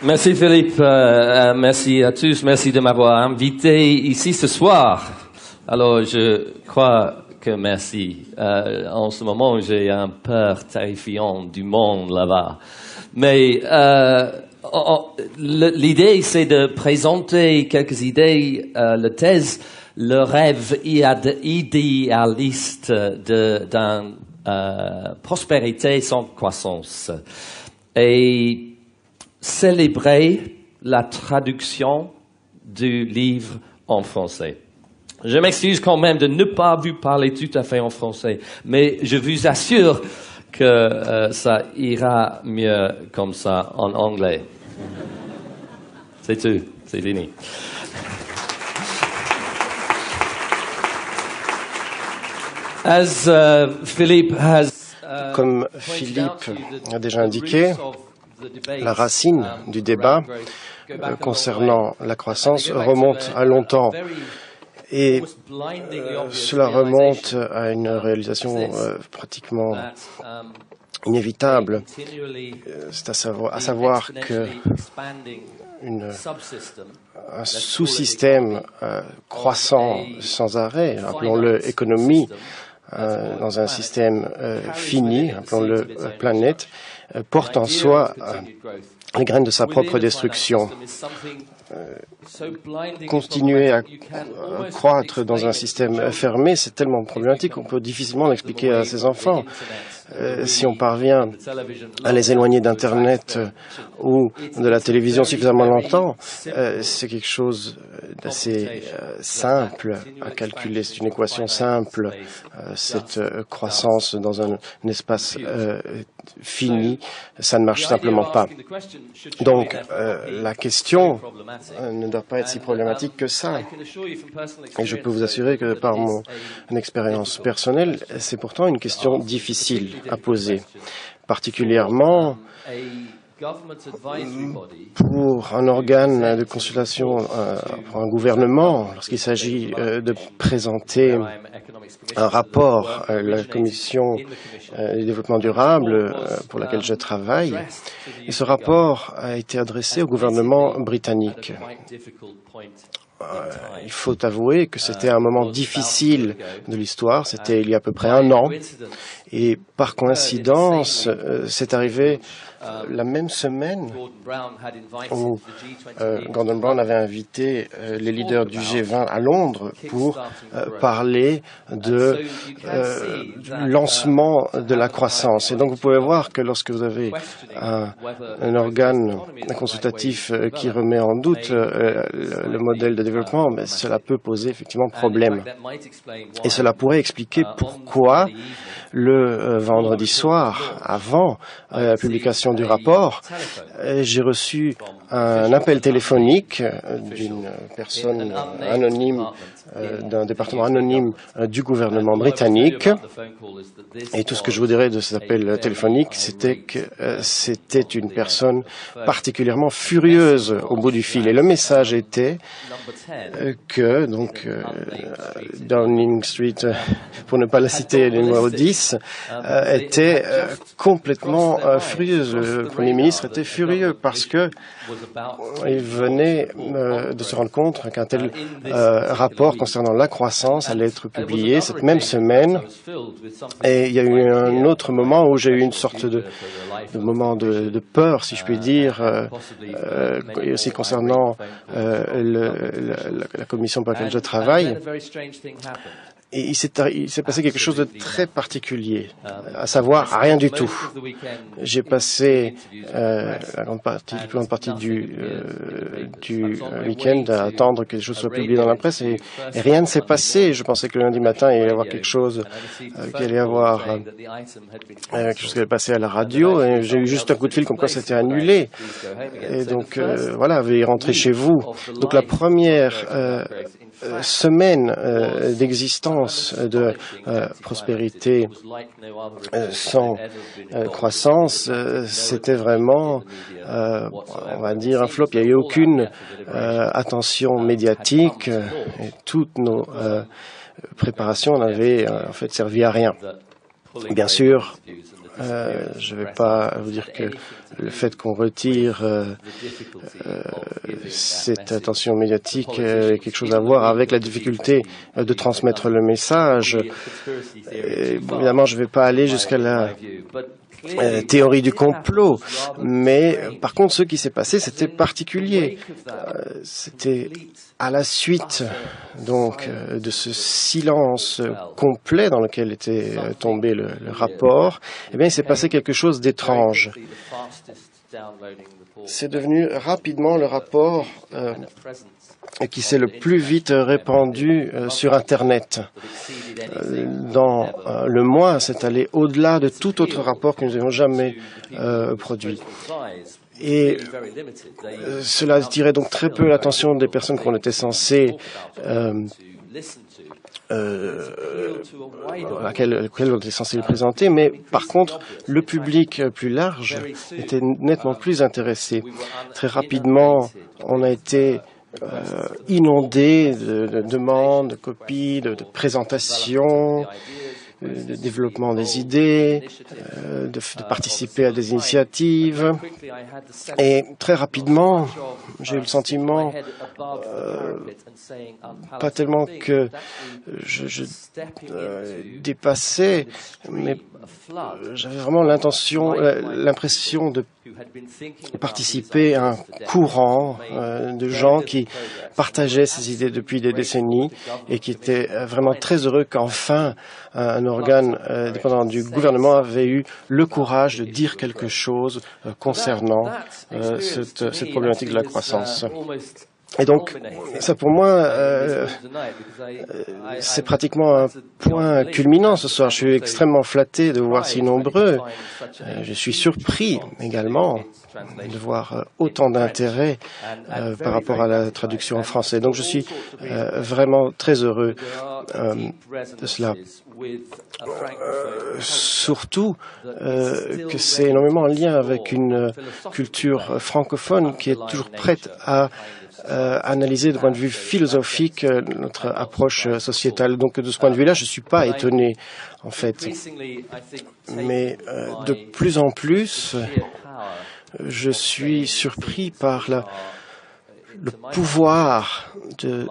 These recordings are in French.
Merci Philippe, merci à tous, merci de m'avoir invité ici ce soir. Alors je crois que merci. En ce moment j'ai un peur terrifiant du monde là-bas. Mais l'idée c'est de présenter quelques idées, la thèse, le rêve idéaliste d'une prospérité sans croissance. Et célébrer la traduction du livre en français. Je m'excuse quand même de ne pas vous parler tout à fait en français, mais je vous assure que ça ira mieux comme ça en anglais. C'est tout, c'est fini. Comme Philippe a déjà indiqué, la racine du débat concernant la croissance remonte à longtemps et cela remonte à une réalisation pratiquement inévitable. C'est à savoir que un sous-système croissant sans arrêt, appelons-le économie, dans un système fini, appelons-le planète, porte en soi les graines de sa propre destruction. Continuer à croître dans un système fermé, c'est tellement problématique qu'on peut difficilement l'expliquer à ses enfants. Si on parvient à les éloigner d'Internet ou de la télévision suffisamment longtemps, c'est quelque chose d'assez simple à calculer. C'est une équation simple. Cette croissance dans un espace fini, ça ne marche simplement pas. Donc, la question ne doit pas être si problématique que ça. Et je peux vous assurer que par mon expérience personnelle, c'est pourtant une question difficile à poser, particulièrement pour un organe de consultation, pour un gouvernement, lorsqu'il s'agit de présenter un rapport à la Commission du développement durable pour laquelle je travaille. Et ce rapport a été adressé au gouvernement britannique. Il faut avouer que c'était un moment difficile de l'histoire, c'était il y a à peu près un an, et par coïncidence, c'est arrivé la même semaine où Gordon Brown avait invité les leaders du G20 à Londres pour parler du lancement de la croissance. Et donc vous pouvez voir que lorsque vous avez un organe consultatif qui remet en doute le modèle de développement, mais cela peut poser effectivement problème. Et cela pourrait expliquer pourquoi le vendredi soir, avant la publication du rapport, j'ai reçu un appel téléphonique d'une personne anonyme, d'un département anonyme du gouvernement britannique. Et tout ce que je vous dirais de cet appel téléphonique, c'était que c'était une personne particulièrement furieuse au bout du fil. Et le message était que, donc, Downing Street, pour ne pas la citer, le numéro 10, était complètement furieuse. Le Premier ministre était furieux parce que il venait de se rendre compte qu'un tel rapport concernant la croissance allait être publié cette même semaine. Et il y a eu un autre moment où j'ai eu une sorte de moment de peur, si je puis dire, et aussi concernant la commission pour laquelle je travaille. Et il s'est passé quelque chose de très particulier, à savoir rien du tout. J'ai passé la plus grande partie du week-end à attendre que les choses soient publiées dans la presse et rien ne s'est passé. Je pensais que le lundi matin, il allait y avoir quelque chose qui allait passer à la radio et j'ai eu juste un coup de fil comme quoi c'était annulé. Et donc, voilà, veuillez rentrer chez vous. Donc la première semaine d'existence de prospérité sans croissance, c'était vraiment, on va dire, un flop. Il n'y a eu aucune attention médiatique et toutes nos préparations n'avaient en fait servi à rien. Bien sûr, je ne vais pas vous dire que le fait qu'on retire cette attention médiatique a quelque chose à voir avec la difficulté de transmettre le message. Et, bon, évidemment, je ne vais pas aller jusqu'à la théorie du complot, mais par contre, ce qui s'est passé, c'était particulier. C'était à la suite donc de ce silence complet dans lequel était tombé le rapport, eh bien, il s'est passé quelque chose d'étrange. C'est devenu rapidement le rapport qui s'est le plus vite répandu sur Internet. Dans le mois, c'est allé au-delà de tout autre rapport que nous n'avions jamais produit. Et cela attirait donc très peu l'attention des personnes qu'on était censées auquel on était censé le présenter, mais par contre, le public plus large était nettement plus intéressé. Très rapidement, on a été inondé de demandes, de copies, de présentations, de développement des idées, de participer à des initiatives. Et très rapidement, j'ai eu le sentiment, pas tellement que je dépassais, mais j'avais vraiment l'impression de participer à un courant de gens qui partageaient ces idées depuis des décennies et qui étaient vraiment très heureux qu'enfin un organe dépendant du gouvernement avait eu le courage de dire quelque chose concernant cette problématique de la croissance. Et donc, ça pour moi, c'est pratiquement un point culminant ce soir. Je suis extrêmement flatté de voir si nombreux. Je suis surpris également de voir autant d'intérêt par rapport à la traduction en français. Donc je suis vraiment très heureux de cela. Surtout que c'est énormément en lien avec une culture francophone qui est toujours prête à analyser de point de vue philosophique notre approche sociétale. Donc de ce point de vue-là, je ne suis pas étonné, en fait. Mais de plus en plus, je suis surpris par le pouvoir le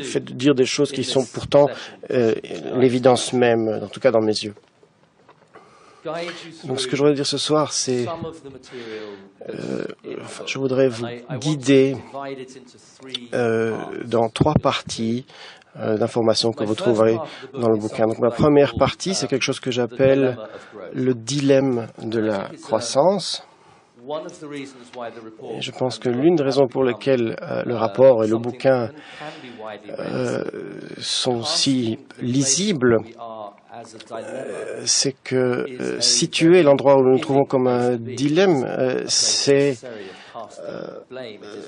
fait de dire des choses qui sont pourtant l'évidence même, en tout cas dans mes yeux. Donc ce que je voudrais dire ce soir, c'est je voudrais vous guider dans 3 parties d'informations que vous trouverez dans le bouquin. Donc ma première partie, c'est quelque chose que j'appelle le dilemme de la croissance. Et je pense que l'une des raisons pour lesquelles le rapport et le bouquin sont si lisibles, c'est que situer l'endroit où nous nous trouvons comme un dilemme, c'est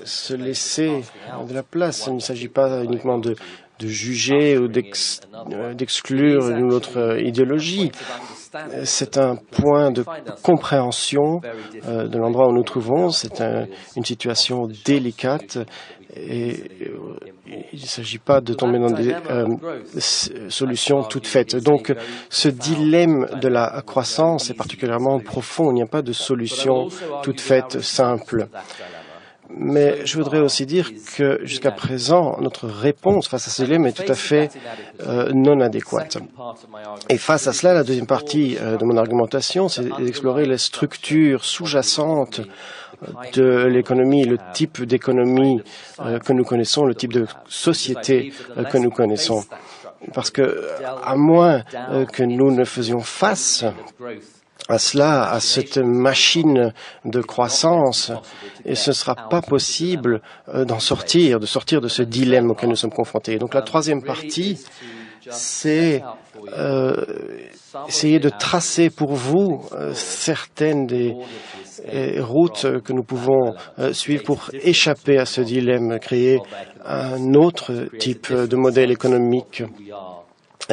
se laisser de la place. Il ne s'agit pas uniquement de juger ou d'exclure une autre idéologie. C'est un point de compréhension de l'endroit où nous nous trouvons. C'est une situation délicate et il ne s'agit pas de tomber dans des solutions toutes faites. Donc, ce dilemme de la croissance est particulièrement profond. Il n'y a pas de solution toute faite, simple. Mais je voudrais aussi dire que jusqu'à présent, notre réponse face à ce dilemme est tout à fait non adéquate. Et face à cela, la deuxième partie de mon argumentation, c'est d'explorer les structures sous-jacentes de l'économie, le type d'économie que nous connaissons, le type de société que nous connaissons. Parce que, à moins que nous ne faisions face à cela, à cette machine de croissance, et ce ne sera pas possible de sortir de ce dilemme auquel nous sommes confrontés. Donc la troisième partie, c'est essayer de tracer pour vous certaines des routes que nous pouvons suivre pour échapper à ce dilemme, créer un autre type de modèle économique,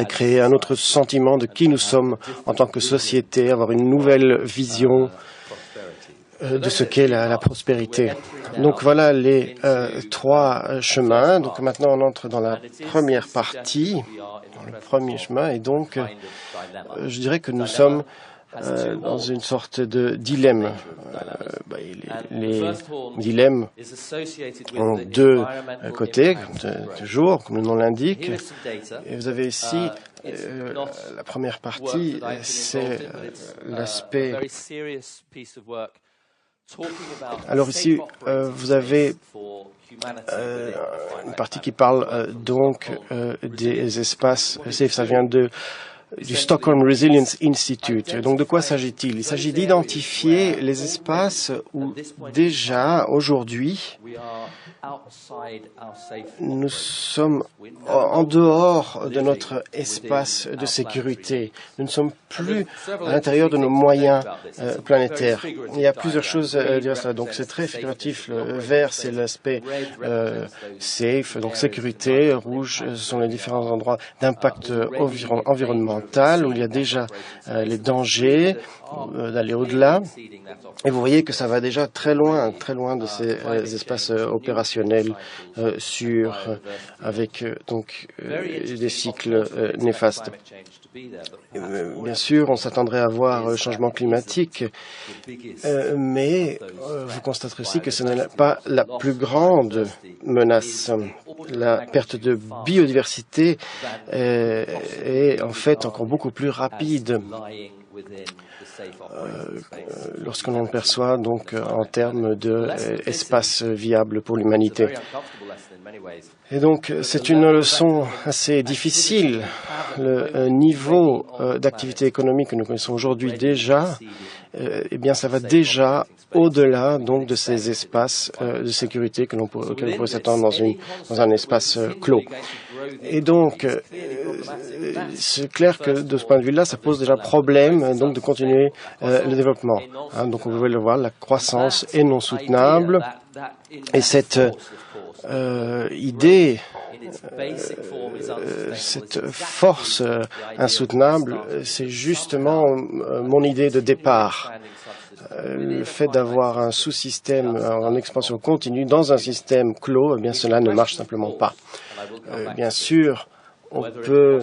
créer un autre sentiment de qui nous sommes en tant que société, avoir une nouvelle vision de ce qu'est la prospérité. Donc voilà les 3 chemins. Donc maintenant on entre dans la première partie. le premier chemin. Et donc, je dirais que nous sommes dans une sorte de dilemme. Les dilemmes ont deux côtés, toujours, comme le nom l'indique. Et vous avez ici la première partie, c'est l'aspect. Alors ici, vous avez une partie qui parle donc des espaces safe. Ça vient du Stockholm Resilience Institute. Donc, de quoi s'agit-il? Il s'agit d'identifier les espaces où déjà, aujourd'hui, nous sommes en dehors de notre espace de sécurité. Nous ne sommes plus à l'intérieur de nos moyens planétaires. Il y a plusieurs choses à dire ça. Donc, c'est très figuratif. Le vert, c'est l'aspect safe, donc sécurité. Rouge, ce sont les différents endroits d'impact environnemental où il y a déjà les dangers d'aller au-delà. Et vous voyez que ça va déjà très loin de ces espaces opérationnels avec donc des cycles néfastes. Bien sûr, on s'attendrait à voir le changement climatique, mais vous constaterez aussi que ce n'est pas la plus grande menace. La perte de biodiversité est en fait encore beaucoup plus rapide lorsque l'on le perçoit donc en termes d'espace viable pour l'humanité. Et donc, c'est une leçon assez difficile. Le niveau d'activité économique que nous connaissons aujourd'hui déjà, eh bien, ça va déjà au-delà donc de ces espaces de sécurité auxquels on pourrait s'attendre dans un espace clos. Et donc, c'est clair que de ce point de vue-là, ça pose déjà problème donc de continuer le développement. Donc, on pouvait le voir, la croissance est non soutenable. Et cette idée, cette force insoutenable, c'est justement mon idée de départ. Le fait d'avoir un sous-système en expansion continue dans un système clos, eh bien cela ne marche simplement pas. Bien sûr, on peut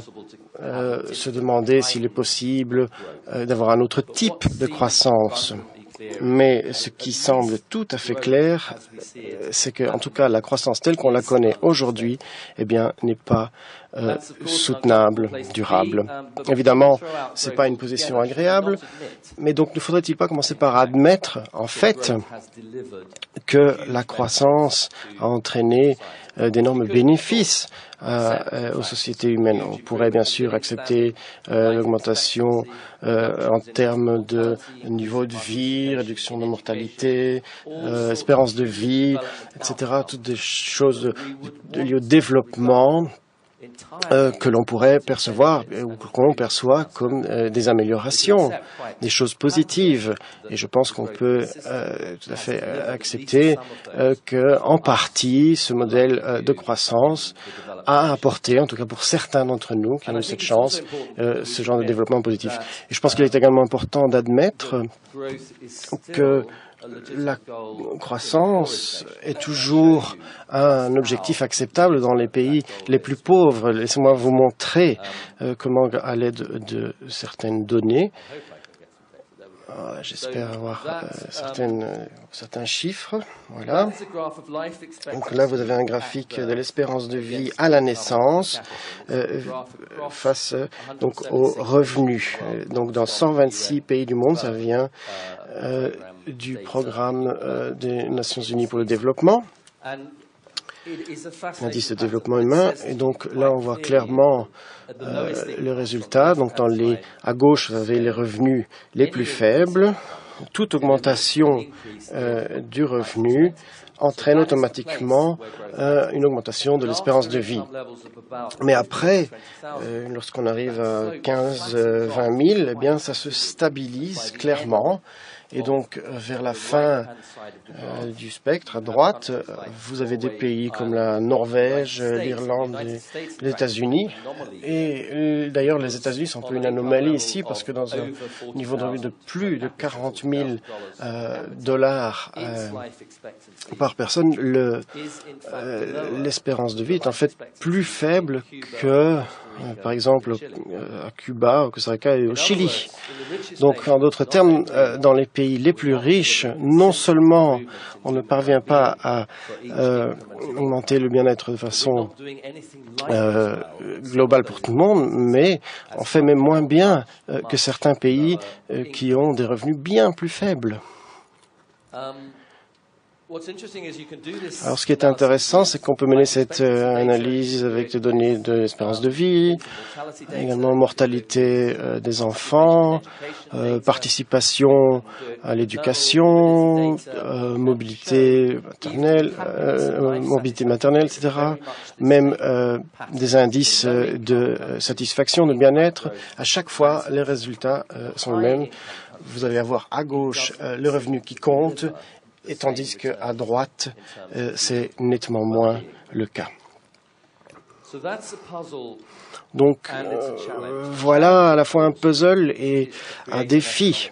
se demander s'il est possible d'avoir un autre type de croissance. Mais ce qui semble tout à fait clair, c'est que, en tout cas, la croissance telle qu'on la connaît aujourd'hui, eh bien, n'est pas soutenable, durable. Évidemment, c'est pas une position agréable, mais donc ne faudrait-il pas commencer par admettre, en fait, que la croissance a entraîné d'énormes bénéfices aux sociétés humaines. On pourrait bien sûr accepter l'augmentation en termes de niveau de vie, réduction de mortalité, espérance de vie, etc. Toutes des choses liées au développement que l'on pourrait percevoir ou que l'on perçoit comme des améliorations, des choses positives. Et je pense qu'on peut tout à fait accepter que, en partie, ce modèle de croissance a apporté, en tout cas pour certains d'entre nous qui ont eu cette chance, ce genre de développement positif. Et je pense qu'il est également important d'admettre que la croissance est toujours un objectif acceptable dans les pays les plus pauvres. Laissez-moi vous montrer comment, à l'aide de certaines données, j'espère avoir certains chiffres. Voilà. Donc là, vous avez un graphique de l'espérance de vie à la naissance face donc aux revenus. Donc dans 126 pays du monde, ça vient du programme des Nations Unies pour le développement, l'indice de développement humain. Et donc là, on voit clairement le résultat. Donc à gauche, vous avez les revenus les plus faibles. Toute augmentation du revenu entraîne automatiquement une augmentation de l'espérance de vie. Mais après, lorsqu'on arrive à 15-20 000, eh bien, ça se stabilise clairement. Et donc, vers la fin du spectre, à droite, vous avez des pays comme la Norvège, l'Irlande et les États-Unis. Et d'ailleurs, les États-Unis sont un peu une anomalie ici parce que dans un niveau de revenu de plus de 40 000 dollars par personne, l'espérance de vie est en fait plus faible que par exemple à Cuba, au Costa Rica et au Chili. Donc, en d'autres termes, dans les pays les plus riches, non seulement on ne parvient pas à augmenter le bien-être de façon globale pour tout le monde, mais on fait même moins bien que certains pays qui ont des revenus bien plus faibles. Alors, ce qui est intéressant, c'est qu'on peut mener cette analyse avec des données de l'espérance de vie, également mortalité des enfants, participation à l'éducation, mobilité maternelle, etc. Même des indices de satisfaction, de bien-être. À chaque fois, les résultats sont les mêmes. Vous allez avoir à gauche le revenu qui compte, et tandis qu'à droite, c'est nettement moins le cas. Donc, voilà à la fois un puzzle et un défi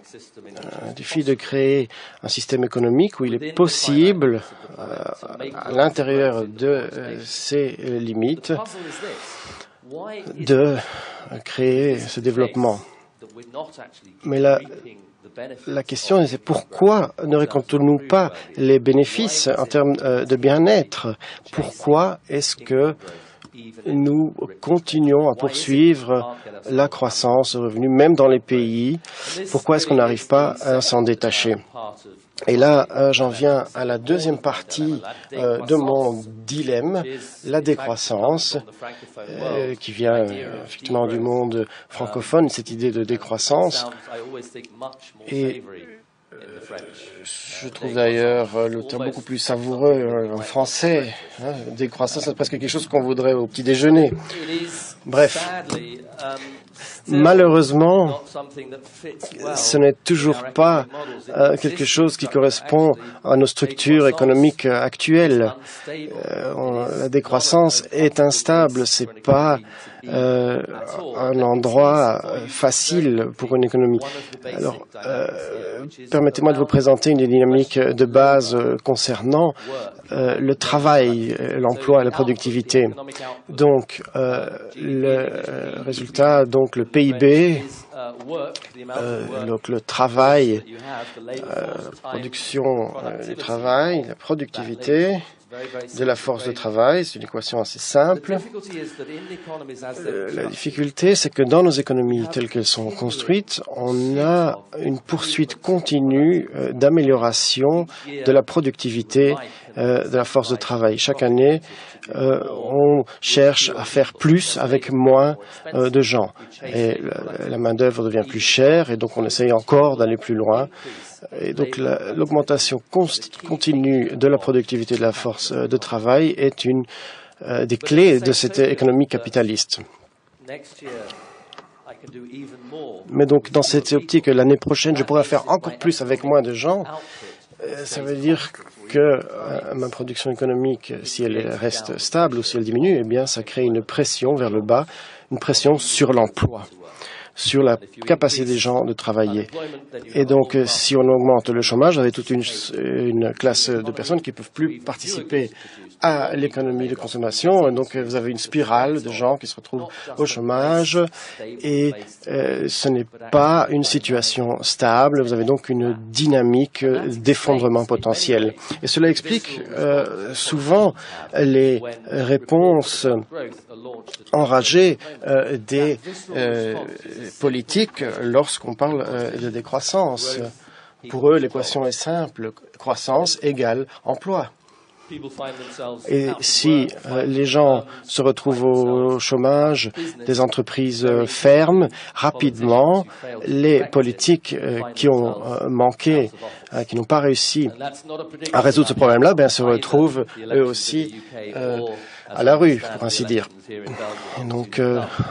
de créer un système économique où il est possible, à l'intérieur de ses limites, de créer ce développement. Mais la question, c'est pourquoi ne récoltons-nous pas les bénéfices en termes de bien-être? Pourquoi est-ce que nous continuons à poursuivre la croissance, le revenu, même dans les pays? Pourquoi est-ce qu'on n'arrive pas à s'en détacher? Et là, j'en viens à la deuxième partie de mon dilemme, la décroissance, qui vient effectivement du monde francophone, cette idée de décroissance. Et je trouve d'ailleurs le terme beaucoup plus savoureux en français. Décroissance, c'est presque quelque chose qu'on voudrait au petit déjeuner. Bref. Malheureusement, ce n'est toujours pas quelque chose qui correspond à nos structures économiques actuelles. La décroissance est instable, c'est pas un endroit facile pour une économie. Alors, permettez-moi de vous présenter une dynamique de base concernant le travail, l'emploi et la productivité. Donc, le résultat, donc le PIB, donc le travail, production du travail, la productivité de la force de travail, c'est une équation assez simple. La difficulté, c'est que dans nos économies telles qu'elles sont construites, on a une poursuite continue d'amélioration de la productivité de la force de travail. Chaque année, on cherche à faire plus avec moins de gens. Et la main-d'œuvre devient plus chère et donc on essaye encore d'aller plus loin. Et donc l'augmentation continue de la productivité de la force de travail est une des clés de cette économie capitaliste. Mais donc dans cette optique, l'année prochaine, je pourrais faire encore plus avec moins de gens. Ça veut dire que ma production économique, si elle reste stable ou si elle diminue, eh bien, ça crée une pression vers le bas, une pression sur l'emploi, sur la capacité des gens de travailler. Et donc, si on augmente le chômage, vous avez toute une classe de personnes qui ne peuvent plus participer à l'économie de consommation. Et donc, vous avez une spirale de gens qui se retrouvent au chômage et ce n'est pas une situation stable. Vous avez donc une dynamique d'effondrement potentiel. Et cela explique souvent les réponses enragées des politiques lorsqu'on parle de décroissance. Pour eux, l'équation est simple. Croissance égale emploi. Et si les gens se retrouvent au chômage, des entreprises ferment rapidement, les politiques qui ont manqué, qui n'ont pas réussi à résoudre ce problème-là, se retrouvent eux aussi à la rue, pour ainsi dire. Et donc,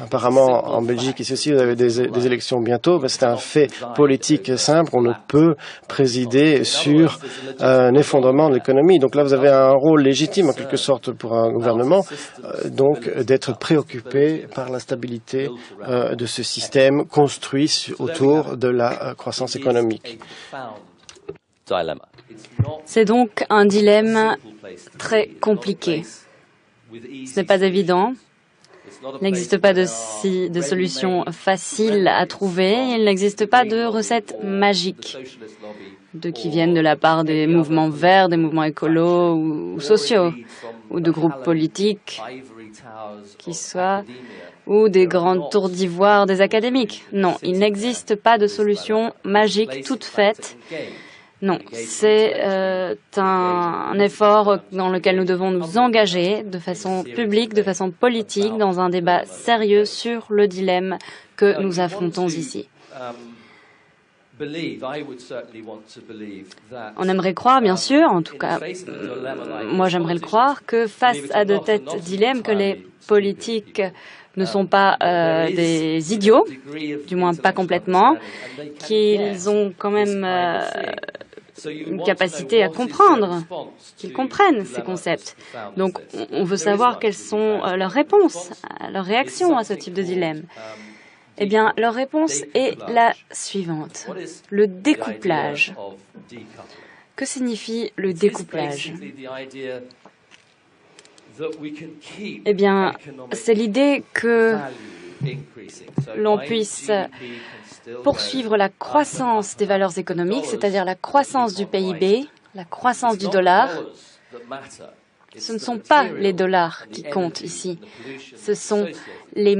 apparemment, en Belgique, ici aussi, vous avez des élections bientôt. C'est un fait politique simple. On ne peut présider sur un effondrement de l'économie. Donc là, vous avez un rôle légitime, en quelque sorte, pour un gouvernement, donc d'être préoccupé par la stabilité de ce système construit autour de la croissance économique. C'est donc un dilemme très compliqué. Ce n'est pas évident. Il n'existe pas de solution facile à trouver. Il n'existe pas de recette magique qui viennent de la part des mouvements verts, des mouvements écolos ou sociaux, ou de groupes politiques qui soient, ou des grandes tours d'ivoire des académiques. Non, il n'existe pas de solution magique toute faite. Non, c'est un effort dans lequel nous devons nous engager de façon publique, de façon politique, dans un débat sérieux sur le dilemme que nous affrontons ici. On aimerait croire, bien sûr, en tout cas, moi j'aimerais le croire, que face à de tels dilemmes, que les politiques ne sont pas des idiots, du moins pas complètement, qu'ils ont quand même une capacité à comprendre, qu'ils comprennent ces concepts. Donc on veut savoir quelles sont leurs réponses, leurs réactions à ce type de dilemme. Eh bien, leur réponse est la suivante. Le découplage. Que signifie le découplage? Eh bien, c'est l'idée que l'on puisse poursuivre la croissance des valeurs économiques, c'est-à-dire la croissance du PIB, la croissance du dollar. Ce ne sont pas les dollars qui comptent ici. Ce sont les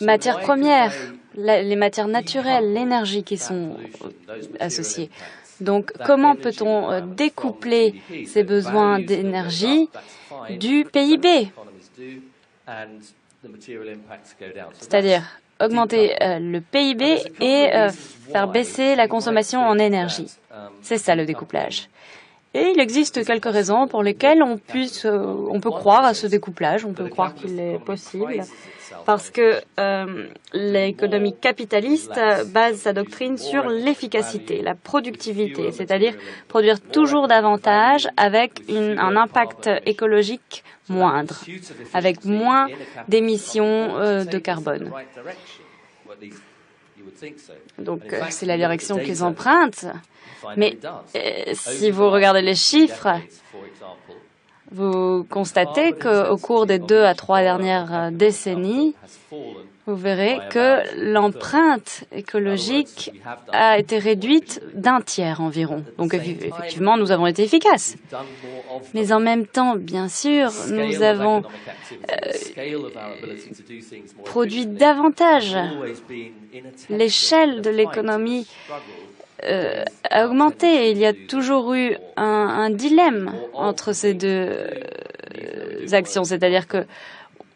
matières premières, les matières naturelles, l'énergie qui sont associées. Donc, comment peut-on découpler ces besoins d'énergie du PIB? C'est-à-dire augmenter le PIB et faire baisser la consommation en énergie. C'est ça le découplage. Et il existe quelques raisons pour lesquelles on peut croire à ce découplage, on peut croire qu'il est possible, parce que l'économie capitaliste base sa doctrine sur l'efficacité, la productivité, c'est-à-dire produire toujours davantage avec un impact écologique moindre, avec moins d'émissions de carbone. Donc c'est la direction qu'ils empruntent. Mais si vous regardez les chiffres, vous constatez qu'au cours des 2 à 3 dernières décennies, vous verrez que l'empreinte écologique a été réduite d'un tiers environ. Donc effectivement, nous avons été efficaces. Mais en même temps, bien sûr, nous avons produit davantage. L'échelle de l'économie a augmenté. Il y a toujours eu un dilemme entre ces deux actions, c'est-à-dire que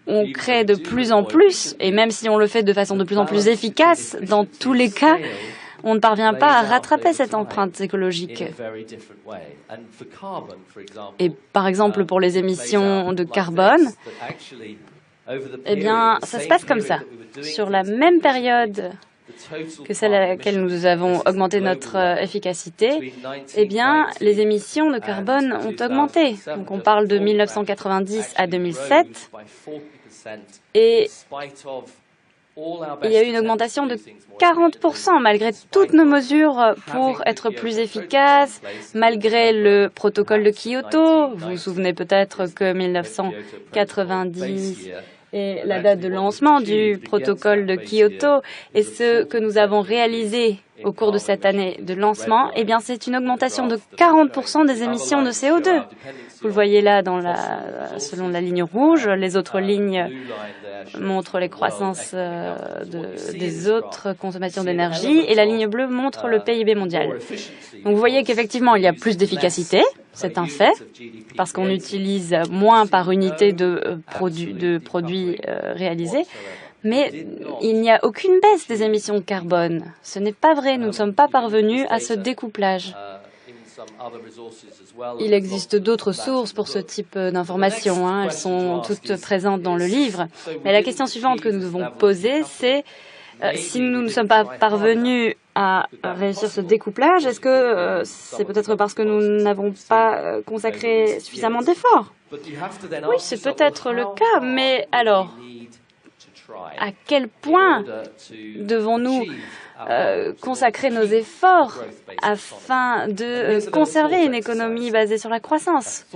on crée de plus en plus, et même si on le fait de façon de plus en plus efficace, dans tous les cas, on ne parvient pas à rattraper cette empreinte écologique. Et par exemple, pour les émissions de carbone, eh bien, ça se passe comme ça. Sur la même période que celle à laquelle nous avons augmenté notre efficacité, eh bien, les émissions de carbone ont augmenté. Donc, on parle de 1990 à 2007, et il y a eu une augmentation de 40% malgré toutes nos mesures pour être plus efficaces, malgré le protocole de Kyoto. Vous vous souvenez peut-être que 1990 est la date de lancement du protocole de Kyoto, et ce que nous avons réalisé au cours de cette année de lancement, eh bien, c'est une augmentation de 40% des émissions de CO2. Vous le voyez là selon la ligne rouge. Les autres lignes montrent les croissances des autres consommations d'énergie, et la ligne bleue montre le PIB mondial. Donc vous voyez qu'effectivement, il y a plus d'efficacité, c'est un fait, parce qu'on utilise moins par unité de produits réalisés. Mais il n'y a aucune baisse des émissions de carbone. Ce n'est pas vrai, nous ne sommes pas parvenus à ce découplage. Il existe d'autres sources pour ce type d'informations, elles sont toutes présentes dans le livre. Mais la question suivante que nous devons poser, c'est si nous ne sommes pas parvenus à réussir ce découplage, est-ce que c'est peut-être parce que nous n'avons pas consacré suffisamment d'efforts? Oui, c'est peut-être le cas, mais alors, à quel point devons-nous consacrer nos efforts afin de conserver une économie basée sur la croissance?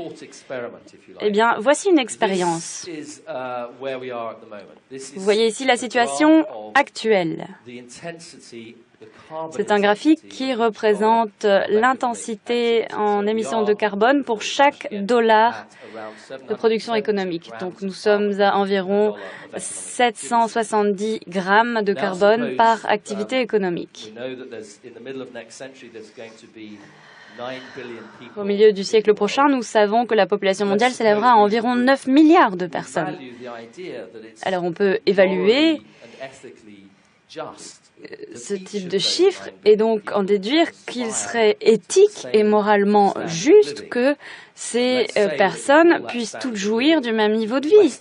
Eh bien, voici une expérience. Vous voyez ici la situation actuelle. C'est un graphique qui représente l'intensité en émissions de carbone pour chaque dollar de production économique. Donc nous sommes à environ 770 grammes de carbone par activité économique. Au milieu du siècle prochain, nous savons que la population mondiale s'élèvera à environ 9 milliards de personnes. Alors on peut évaluer ce type de chiffres et donc en déduire qu'il serait éthique et moralement juste que ces personnes puissent toutes jouir du même niveau de vie,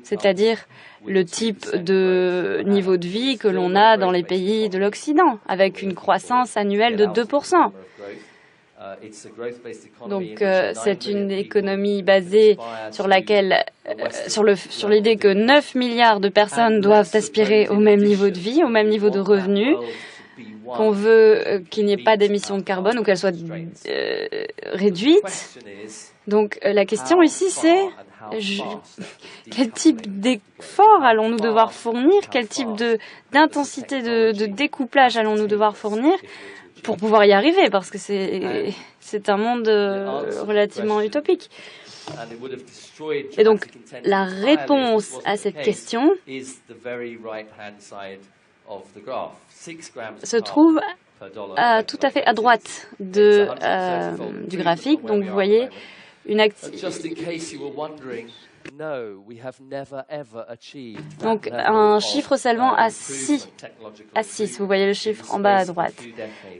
c'est-à-dire le type de niveau de vie que l'on a dans les pays de l'Occident, avec une croissance annuelle de 2%. Donc, c'est une économie basée sur laquelle, sur l'idée que 9 milliards de personnes doivent aspirer au même niveau de vie, au même niveau de revenus, qu'on veut qu'il n'y ait pas d'émissions de carbone ou qu'elles soient réduites. Donc, la question ici, c'est quel type d'efforts allons-nous devoir fournir, quel type d'intensité de découplage allons-nous devoir fournir pour pouvoir y arriver, parce que c'est un monde relativement utopique. Et donc, la réponse à cette question se trouve tout à fait à droite du graphique. Donc, vous voyez une donc un chiffre seulement à 6. Vous voyez le chiffre en bas à droite.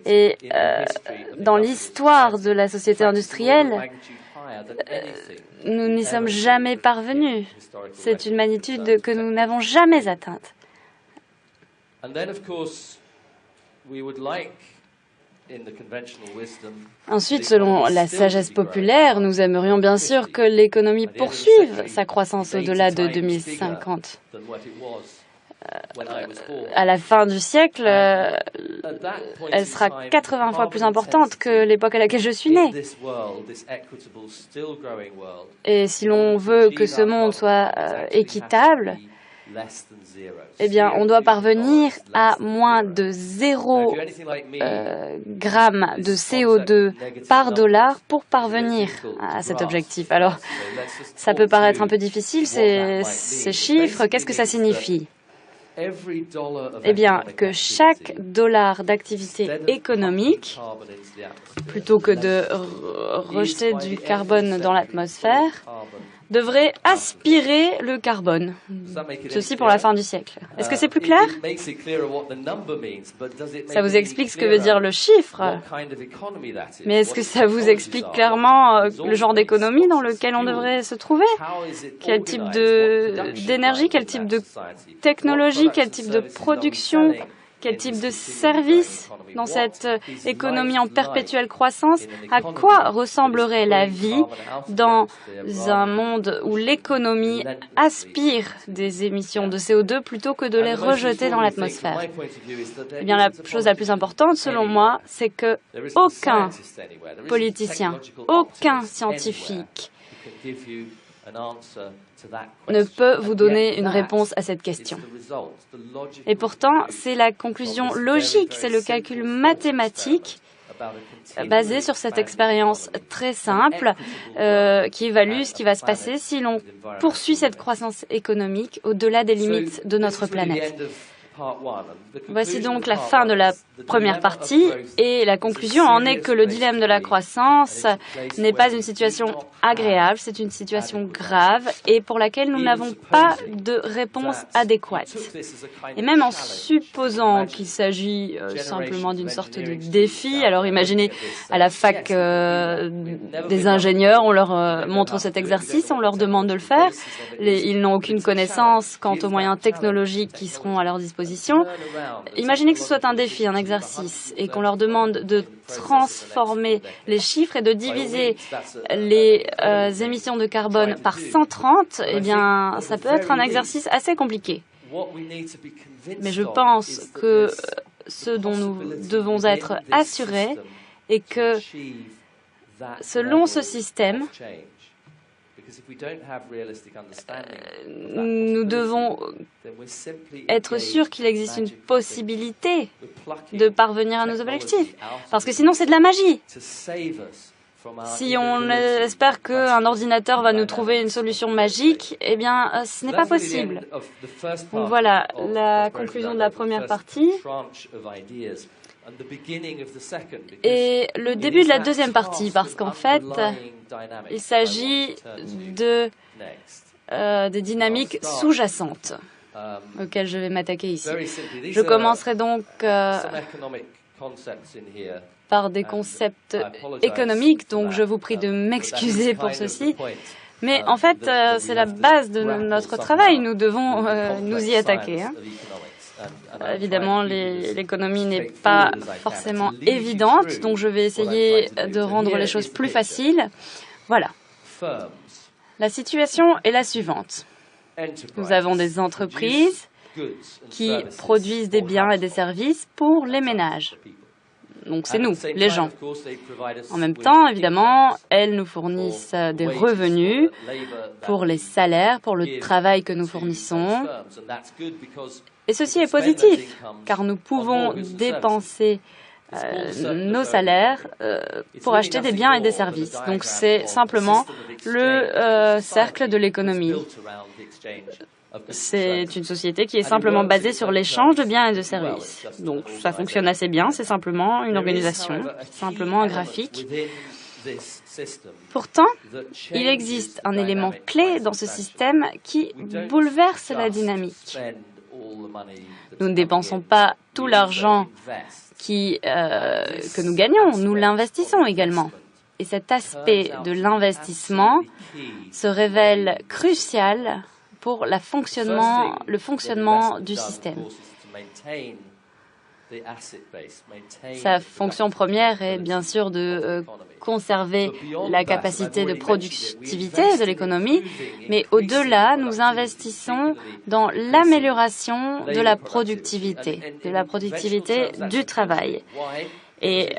Et dans l'histoire de la société industrielle, nous n'y sommes jamais parvenus. C'est une magnitude que nous n'avons jamais atteinte. Ensuite, selon la sagesse populaire, nous aimerions bien sûr que l'économie poursuive sa croissance au-delà de 2050. À la fin du siècle, elle sera 80 fois plus importante que l'époque à laquelle je suis née. Et si l'on veut que ce monde soit équitable, eh bien, on doit parvenir à moins de 0 gramme de CO2 par dollar pour parvenir à cet objectif. Alors, ça peut paraître un peu difficile, ces chiffres. Qu'est-ce que ça signifie? Eh bien, que chaque dollar d'activité économique, plutôt que de rejeter du carbone dans l'atmosphère, devrait aspirer le carbone. Ceci pour la fin du siècle. Est-ce que c'est plus clair? Ça vous explique ce que veut dire le chiffre. Mais est-ce que ça vous explique clairement le genre d'économie dans lequel on devrait se trouver? Quel type d'énergie, quel type de technologie, quel type de production, quel type de service dans cette économie en perpétuelle croissance? À quoi ressemblerait la vie dans un monde où l'économie aspire des émissions de CO2 plutôt que de les rejeter dans l'atmosphère? Eh bien, la chose la plus importante, selon moi, c'est que aucun politicien, aucun scientifique ne peut vous donner une réponse à cette question. Et pourtant, c'est la conclusion logique, c'est le calcul mathématique basé sur cette expérience très simple qui évalue ce qui va se passer si l'on poursuit cette croissance économique au-delà des limites de notre planète. Voici donc la fin de la première partie et la conclusion en est que le dilemme de la croissance n'est pas une situation agréable, c'est une situation grave et pour laquelle nous n'avons pas de réponse adéquate. Et même en supposant qu'il s'agit simplement d'une sorte de défi, alors imaginez à la fac des ingénieurs, on leur montre cet exercice, on leur demande de le faire, ils n'ont aucune connaissance quant aux moyens technologiques qui seront à leur disposition. Imaginez que ce soit un défi, un exercice, et qu'on leur demande de transformer les chiffres et de diviser les émissions de carbone par 130, eh bien, ça peut être un exercice assez compliqué. Mais je pense que ce dont nous devons être assurés est que selon ce système, nous devons être sûrs qu'il existe une possibilité de parvenir à nos objectifs, parce que sinon c'est de la magie. Si on espère qu'un ordinateur va nous trouver une solution magique, eh bien, ce n'est pas possible. Donc voilà la conclusion de la première partie. Et le début de la deuxième partie, parce qu'en fait, il s'agit des dynamiques sous-jacentes auxquelles je vais m'attaquer ici. Je commencerai donc par des concepts économiques, donc je vous prie de m'excuser pour ceci. Mais en fait, c'est la base de notre travail, nous devons nous y attaquer. Évidemment, l'économie n'est pas forcément évidente, donc je vais essayer de rendre les choses plus faciles. Voilà. La situation est la suivante. Nous avons des entreprises qui produisent des biens et des services pour les ménages. Donc c'est nous, les gens. En même temps, évidemment, elles nous fournissent des revenus pour les salaires, pour le travail que nous fournissons. Et ceci est positif, car nous pouvons dépenser nos salaires pour acheter des biens et des services. Donc c'est simplement le cercle de l'économie. C'est une société qui est simplement basée sur l'échange de biens et de services. Donc ça fonctionne assez bien, c'est simplement une organisation, simplement un graphique. Pourtant, il existe un élément clé dans ce système qui bouleverse la dynamique. Nous ne dépensons pas tout l'argent que nous gagnons, nous l'investissons également. Et cet aspect de l'investissement se révèle crucial pour le fonctionnement du système. Sa fonction première est bien sûr de conserver la capacité de productivité de l'économie, mais au-delà, nous investissons dans l'amélioration de la productivité du travail. Et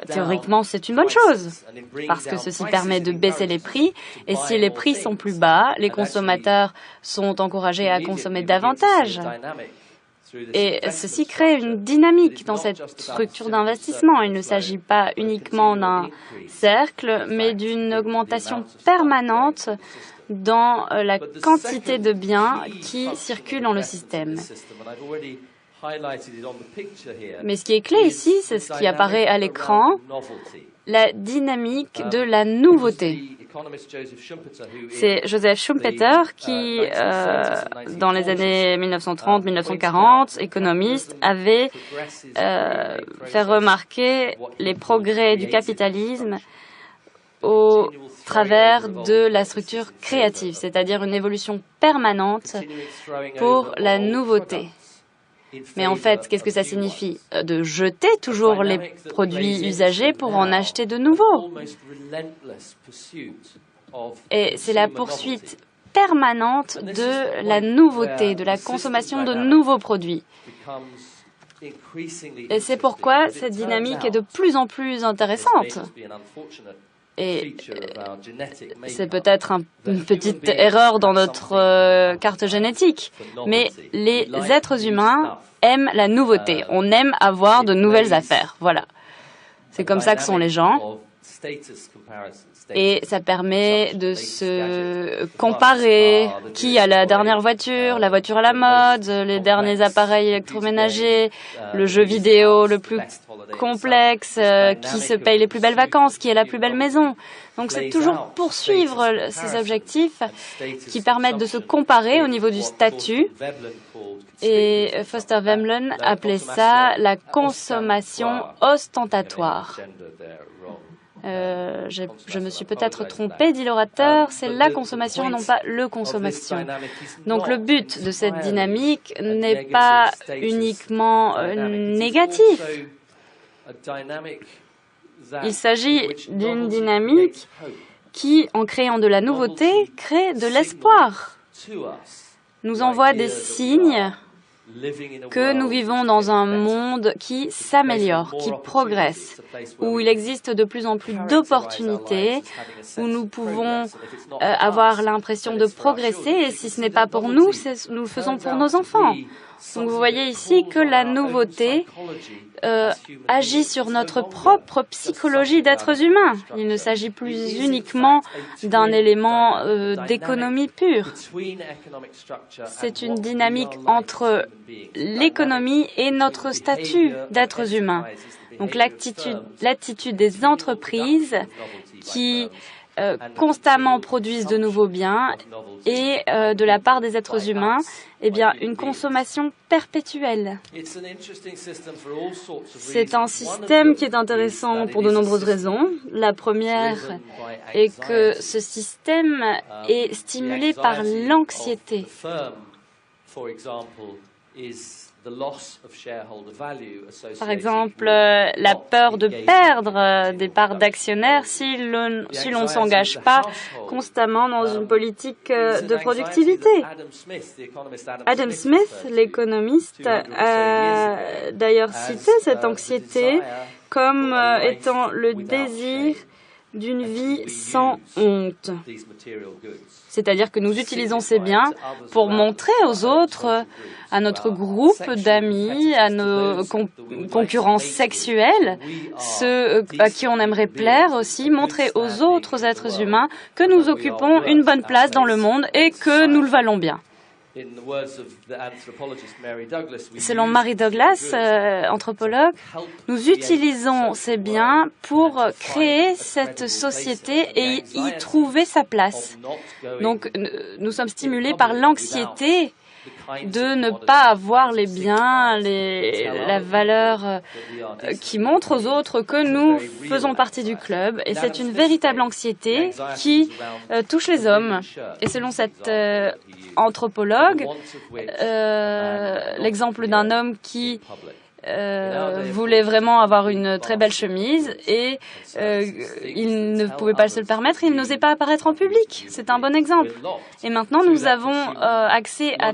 théoriquement, c'est une bonne chose, parce que ceci permet de baisser les prix, et si les prix sont plus bas, les consommateurs sont encouragés à consommer davantage. Et ceci crée une dynamique dans cette structure d'investissement. Il ne s'agit pas uniquement d'un cercle, mais d'une augmentation permanente dans la quantité de biens qui circulent dans le système. Mais ce qui est clé ici, c'est ce qui apparaît à l'écran, la dynamique de la nouveauté. C'est Joseph Schumpeter qui, dans les années 1930-1940, économiste, avait fait remarquer les progrès du capitalisme au travers de la structure créative, c'est-à-dire une évolution permanente pour la nouveauté. Mais en fait, qu'est-ce que ça signifie? De jeter toujours les produits usagés pour en acheter de nouveaux. Et c'est la poursuite permanente de la nouveauté, de la consommation de nouveaux produits. Et c'est pourquoi cette dynamique est de plus en plus intéressante. Et c'est peut-être une petite erreur dans notre carte génétique, mais les êtres humains aiment la nouveauté. On aime avoir de nouvelles affaires. Voilà. C'est comme ça que sont les gens. Et ça permet de se comparer. Qui a la dernière voiture, la voiture à la mode, les derniers appareils électroménagers, le jeu vidéo le plus complexe, qui se paye les plus belles vacances, qui a la plus belle maison. Donc c'est toujours poursuivre ces objectifs qui permettent de se comparer au niveau du statut. Et Foster Veblen appelait ça la consommation ostentatoire. Je me suis peut-être trompée, dit l'orateur, c'est la consommation, non pas le consommation. Donc le but de cette dynamique n'est pas uniquement négatif. Il s'agit d'une dynamique qui, en créant de la nouveauté, crée de l'espoir, nous envoie des signes que nous vivons dans un monde qui s'améliore, qui progresse, où il existe de plus en plus d'opportunités, où nous pouvons avoir l'impression de progresser, et si ce n'est pas pour nous, nous le faisons pour nos enfants. Donc vous voyez ici que la nouveauté agit sur notre propre psychologie d'êtres humains. Il ne s'agit plus uniquement d'un élément d'économie pure. C'est une dynamique entre l'économie et notre statut d'êtres humains. Donc l'attitude des entreprises qui constamment produisent de nouveaux biens et de la part des êtres humains, eh bien, une consommation perpétuelle. C'est un système qui est intéressant pour de nombreuses raisons. La première est que ce système est stimulé par l'anxiété. Par exemple, la peur de perdre des parts d'actionnaires si l'on ne s'engage pas constamment dans une politique de productivité. Adam Smith, l'économiste, a d'ailleurs cité cette anxiété comme étant le désir d'une vie sans honte. C'est-à-dire que nous utilisons ces biens pour montrer aux autres, à notre groupe d'amis, à nos concurrents sexuels, ceux à qui on aimerait plaire aussi, montrer aux autres êtres humains que nous occupons une bonne place dans le monde et que nous le valons bien. Selon Mary Douglas, anthropologue, nous utilisons ces biens pour créer cette société et y trouver sa place. Donc, nous sommes stimulés par l'anxiété de ne pas avoir les biens, la valeur qui montre aux autres que nous faisons partie du club. Et c'est une véritable anxiété qui touche les hommes. Et selon cette anthropologue, l'exemple d'un homme qui voulait vraiment avoir une très belle chemise et il ne pouvait pas se le permettre, il n'osait pas apparaître en public. C'est un bon exemple. Et maintenant, nous avons accès à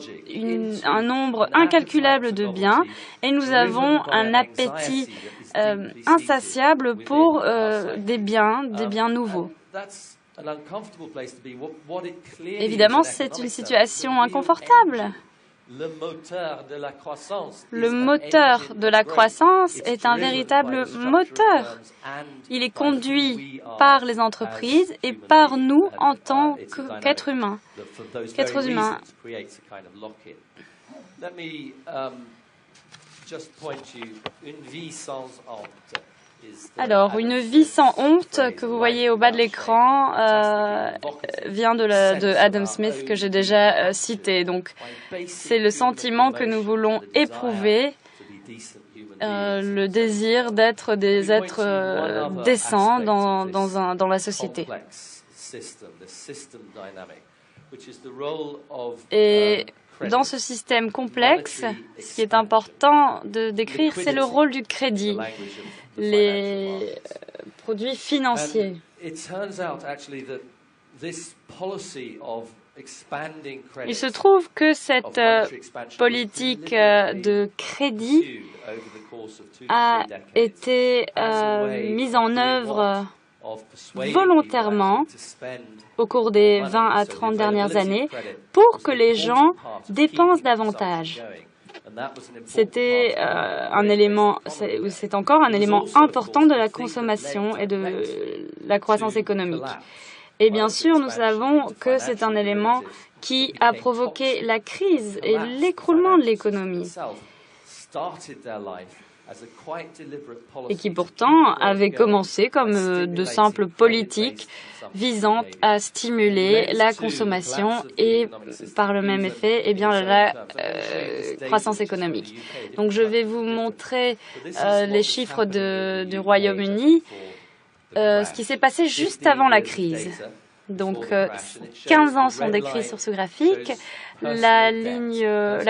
un nombre incalculable de biens et nous avons un appétit insatiable pour des biens nouveaux. Évidemment, c'est une situation inconfortable. Le moteur de la croissance est un véritable moteur. Il est conduit par les entreprises et par nous en tant qu'êtres humains. Alors, une vie sans honte que vous voyez au bas de l'écran vient de Adam Smith que j'ai déjà cité. Donc, c'est le sentiment que nous voulons éprouver, le désir d'être des êtres décents dans la société. Et dans ce système complexe, ce qui est important de décrire, c'est le rôle du crédit, les produits financiers. Il se trouve que cette politique de crédit a été mise en œuvre volontairement au cours des 20 à 30 dernières années pour que les gens dépensent davantage. C'était c'est encore un élément important de la consommation et de la croissance économique. Et bien sûr, nous savons que c'est un élément qui a provoqué la crise et l'écroulement de l'économie. Et qui pourtant avait commencé comme de simples politiques visant à stimuler la consommation et par le même effet, eh bien, la croissance économique. Donc je vais vous montrer les chiffres du Royaume-Uni, ce qui s'est passé juste avant la crise. Donc 15 ans sont décrits sur ce graphique. La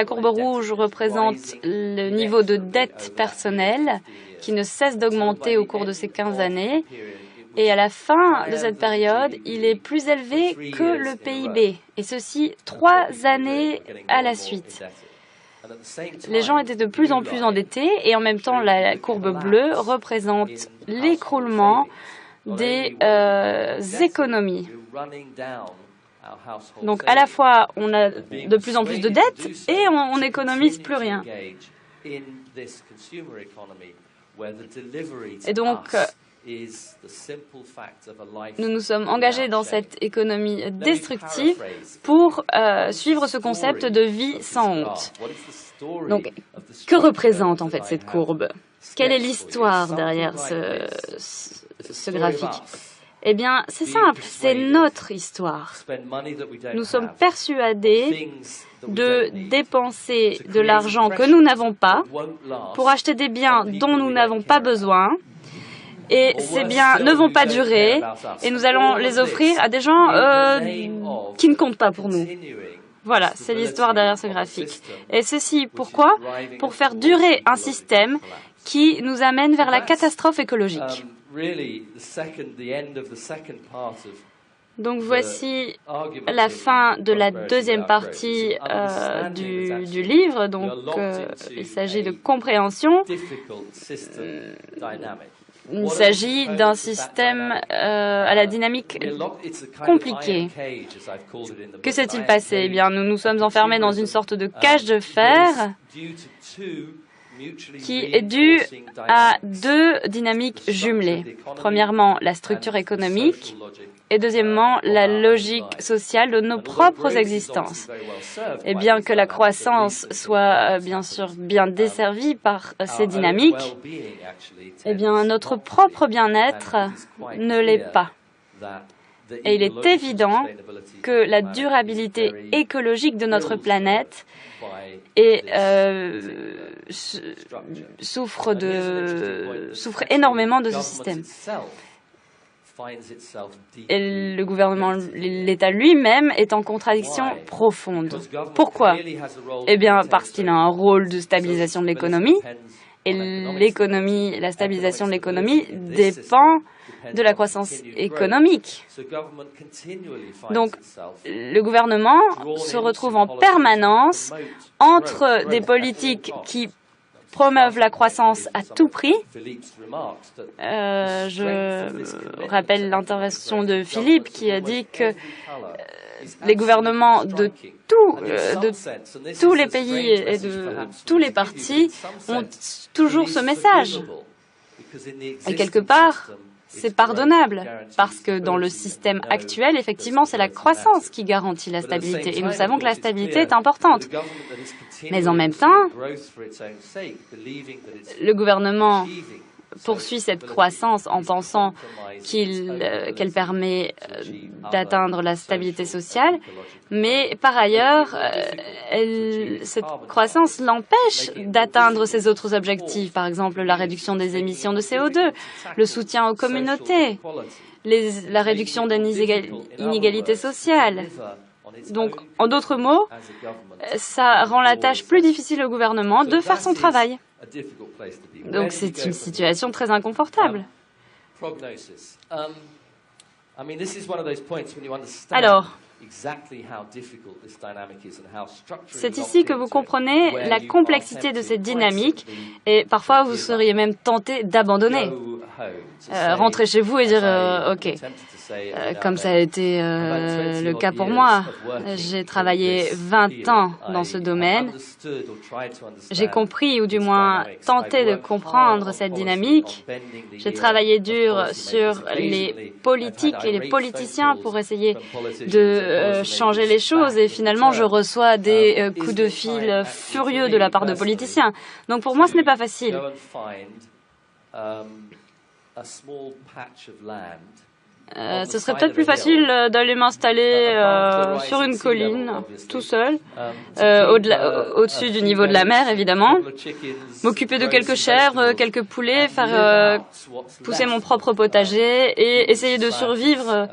courbe rouge représente le niveau de dette personnelle qui ne cesse d'augmenter au cours de ces 15 années. Et à la fin de cette période, il est plus élevé que le PIB. Et ceci 3 années à la suite. les gens étaient de plus en plus endettés et en même temps, la courbe bleue représente l'écroulement des économies. Donc, à la fois, on a de plus en plus de dettes et on n'économise plus rien. Et donc, nous nous sommes engagés dans cette économie destructive pour suivre ce concept de vie sans honte. Donc, que représente en fait cette courbe? Quelle est l'histoire derrière ce graphique? Eh bien, c'est simple, c'est notre histoire. Nous sommes persuadés de dépenser de l'argent que nous n'avons pas pour acheter des biens dont nous n'avons pas besoin. Et ces biens ne vont pas durer et nous allons les offrir à des gens qui ne comptent pas pour nous. Voilà, c'est l'histoire derrière ce graphique. Et ceci, pourquoi? Pour faire durer un système qui nous amène vers la catastrophe écologique. Donc voici la fin de la deuxième partie du livre. Donc il s'agit de compréhension. Il s'agit d'un système à la dynamique compliquée. Que s'est-il passé? Eh bien, nous nous sommes enfermés dans une sorte de cage de fer qui est due à deux dynamiques jumelées. Premièrement, la structure économique et deuxièmement, la logique sociale de nos propres existences. Et bien que la croissance soit bien sûr bien desservie par ces dynamiques, eh bien notre propre bien-être ne l'est pas. Et il est évident que la durabilité écologique de notre planète souffre énormément de ce système. Et le gouvernement, l'État lui-même est en contradiction profonde. Pourquoi? Eh bien, parce qu'il a un rôle de stabilisation de l'économie. Et la stabilisation de l'économie dépend de la croissance économique. Donc, le gouvernement se retrouve en permanence entre des politiques qui promeuvent la croissance à tout prix. Je rappelle l'intervention de Philippe qui a dit que les gouvernements de tous les pays et de tous les partis ont toujours ce message. Et quelque part, c'est pardonnable, parce que dans le système actuel, effectivement, c'est la croissance qui garantit la stabilité. Et nous savons que la stabilité est importante. Mais en même temps, le gouvernement poursuit cette croissance en pensant qu'elle permet d'atteindre la stabilité sociale, mais par ailleurs, cette croissance l'empêche d'atteindre ses autres objectifs, par exemple la réduction des émissions de CO2, le soutien aux communautés, la réduction des inégalités sociales. Donc, en d'autres mots, ça rend la tâche plus difficile au gouvernement de faire son travail. Donc, c'est une situation très inconfortable. Alors, c'est ici que vous comprenez la complexité de cette dynamique et parfois vous seriez même tenté d'abandonner. Rentrer chez vous et dire OK, comme ça a été le cas pour moi. J'ai travaillé 20 ans dans ce domaine. J'ai compris, ou du moins tenté de comprendre cette dynamique. J'ai travaillé dur sur les politiques et les politiciens pour essayer de changer les choses et finalement je reçois des coups de fil furieux de la part de politiciens. Donc pour moi ce n'est pas facile. Ce serait peut-être plus facile d'aller m'installer sur une colline, tout seul, au-dessus du niveau de la mer, évidemment, m'occuper de quelques chèvres, quelques poulets, faire pousser mon propre potager et essayer de survivre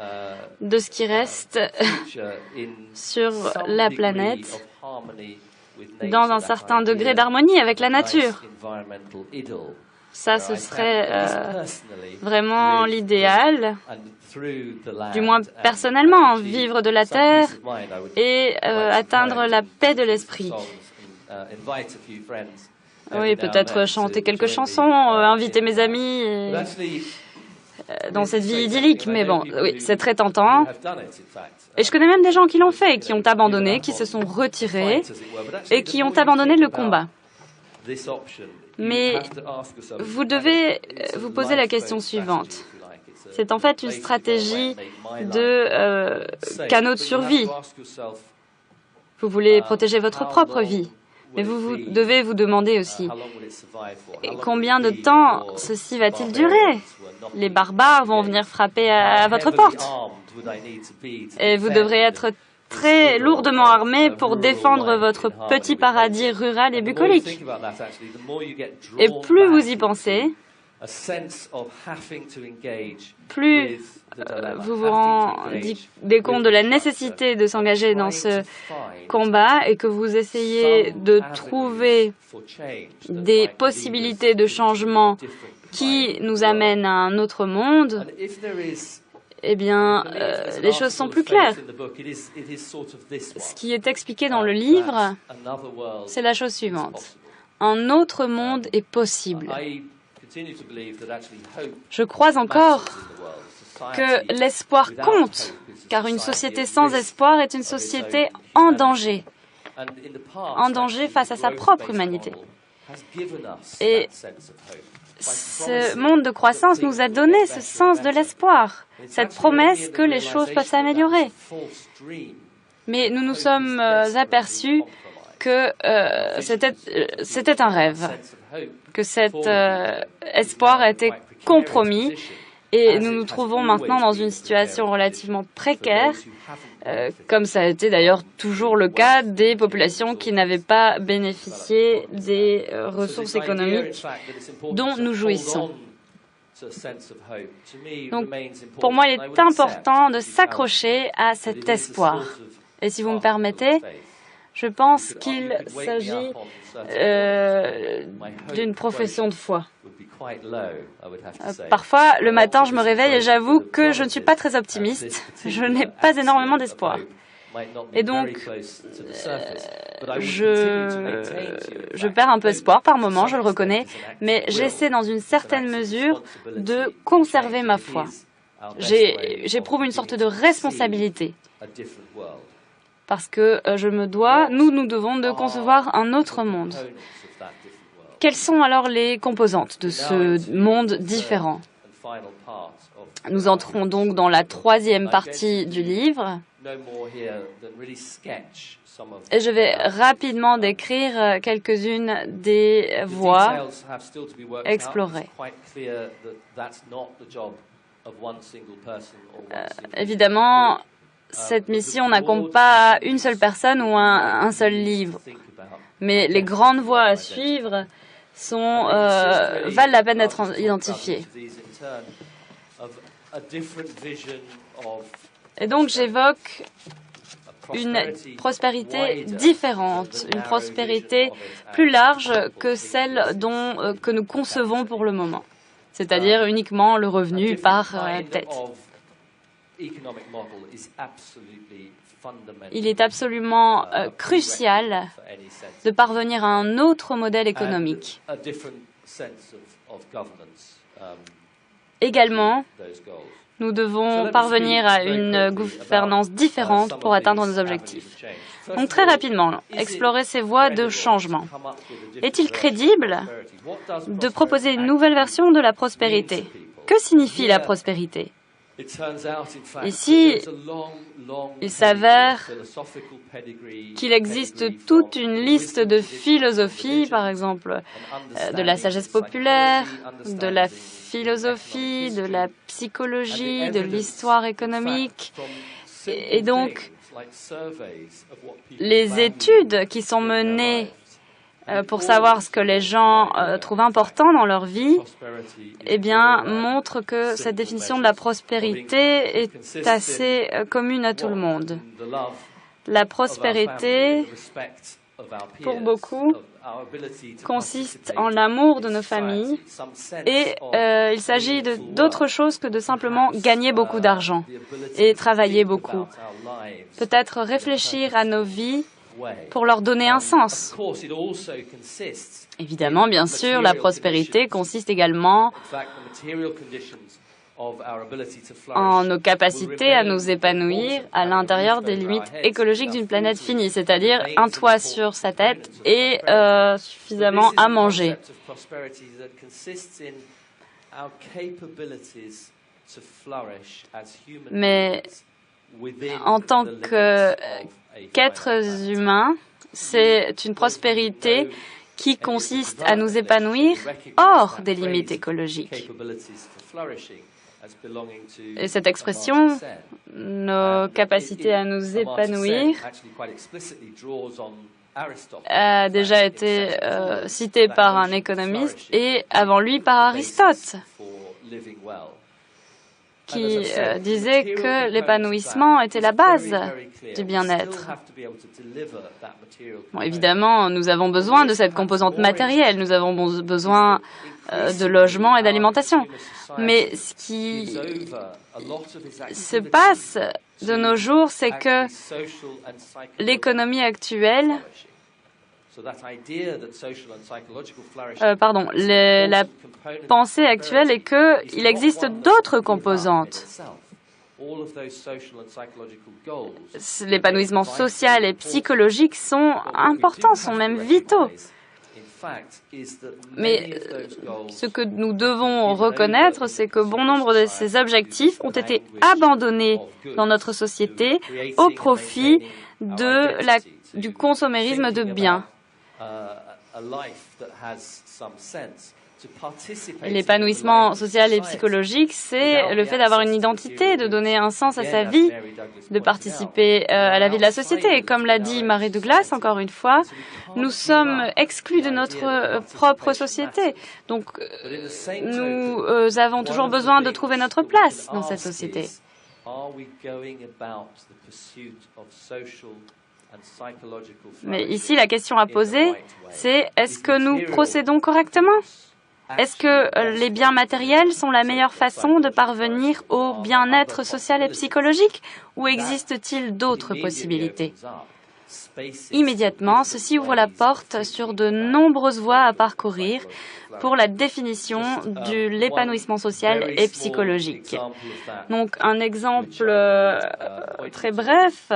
de ce qui reste sur la planète dans un certain degré d'harmonie avec la nature. Ça, ce serait vraiment l'idéal, du moins personnellement, vivre de la terre et atteindre la paix de l'esprit. Oui, peut-être chanter quelques chansons, inviter mes amis dans cette vie idyllique. Mais bon, oui, c'est très tentant. Et je connais même des gens qui l'ont fait, qui ont abandonné, qui se sont retirés et qui ont abandonné le combat. Mais vous devez vous poser la question suivante. C'est en fait une stratégie de canot de survie. Vous voulez protéger votre propre vie, mais vous devez vous demander aussi combien de temps ceci va-t-il durer? Les barbares vont venir frapper à votre porte. Et vous devrez être très lourdement armé pour défendre votre petit paradis rural et bucolique. Et plus vous y pensez, plus vous vous rendez compte de la nécessité de s'engager dans ce combat et que vous essayez de trouver des possibilités de changement qui nous amènent à un autre monde, eh bien, les choses sont plus claires. Ce qui est expliqué dans le livre, c'est la chose suivante. Un autre monde est possible. Je crois encore que l'espoir compte, car une société sans espoir est une société en danger face à sa propre humanité. Et ce monde de croissance nous a donné ce sens de l'espoir, cette promesse que les choses peuvent s'améliorer. Mais nous nous sommes aperçus que c'était un rêve, que cet espoir a été compromis et nous nous trouvons maintenant dans une situation relativement précaire, comme ça a été d'ailleurs toujours le cas des populations qui n'avaient pas bénéficié des ressources économiques dont nous jouissons. Donc, pour moi, il est important de s'accrocher à cet espoir. Et si vous me permettez, je pense qu'il s'agit d'une profession de foi. Parfois, le matin, je me réveille et j'avoue que je ne suis pas très optimiste. Je n'ai pas énormément d'espoir. Et donc, je perds un peu espoir par moment, je le reconnais, mais j'essaie dans une certaine mesure de conserver ma foi. J'éprouve une sorte de responsabilité. Parce que nous devons de concevoir un autre monde. Quelles sont alors les composantes de ce monde différent? Nous entrons donc dans la troisième partie du livre. Et je vais rapidement décrire quelques-unes des voies explorées. Évidemment, cette mission n'incombe pas à une seule personne ou un seul livre. Mais les grandes voies à suivre valent la peine d'être identifiées. Et donc j'évoque une prospérité différente, une prospérité plus large que celle que nous concevons pour le moment, c'est-à-dire uniquement le revenu par tête. Il est absolument crucial de parvenir à un autre modèle économique. Également, nous devons parvenir à une gouvernance différente pour atteindre nos objectifs. Donc très rapidement, explorer ces voies de changement. Est-il crédible de proposer une nouvelle version de la prospérité? Que signifie la prospérité? Ici, il s'avère qu'il existe toute une liste de philosophies, par exemple de la sagesse populaire, de la philosophie, de la psychologie, de l'histoire économique. Et donc, les études qui sont menées pour savoir ce que les gens trouvent important dans leur vie, eh bien, montre que cette définition de la prospérité est assez commune à tout le monde. La prospérité, pour beaucoup, consiste en l'amour de nos familles et il s'agit d'autre chose que de simplement gagner beaucoup d'argent et travailler beaucoup. Peut-être réfléchir à nos vies pour leur donner un sens. Évidemment, bien sûr, la prospérité consiste également en nos capacités à nous épanouir à l'intérieur des limites écologiques d'une planète finie, c'est-à-dire un toit sur sa tête et suffisamment à manger. Mais en tant qu'êtres humains, c'est une prospérité qui consiste à nous épanouir hors des limites écologiques. Et cette expression, nos capacités à nous épanouir, a déjà été citée par un économiste et avant lui par Aristote, qui disait que l'épanouissement était la base du bien-être. Bon, évidemment, nous avons besoin de cette composante matérielle, nous avons besoin de logement et d'alimentation. Mais ce qui se passe de nos jours, c'est que l'économie actuelle, la pensée actuelle est qu'il existe d'autres composantes. L'épanouissement social et psychologique sont importants, sont même vitaux. Mais ce que nous devons reconnaître, c'est que bon nombre de ces objectifs ont été abandonnés dans notre société au profit du consommérisme de biens. L'épanouissement social et psychologique, c'est le fait d'avoir une identité, de donner un sens à sa vie, de participer à la vie de la société. Et comme l'a dit Mary Douglas, encore une fois, nous sommes exclus de notre propre société. Donc, nous avons toujours besoin de trouver notre place dans cette société. Mais ici, la question à poser, c'est est-ce que nous procédons correctement ? Est-ce que les biens matériels sont la meilleure façon de parvenir au bien-être social et psychologique ou existe-t-il d'autres possibilités ? Immédiatement, ceci ouvre la porte sur de nombreuses voies à parcourir pour la définition de l'épanouissement social et psychologique. Donc, un exemple très bref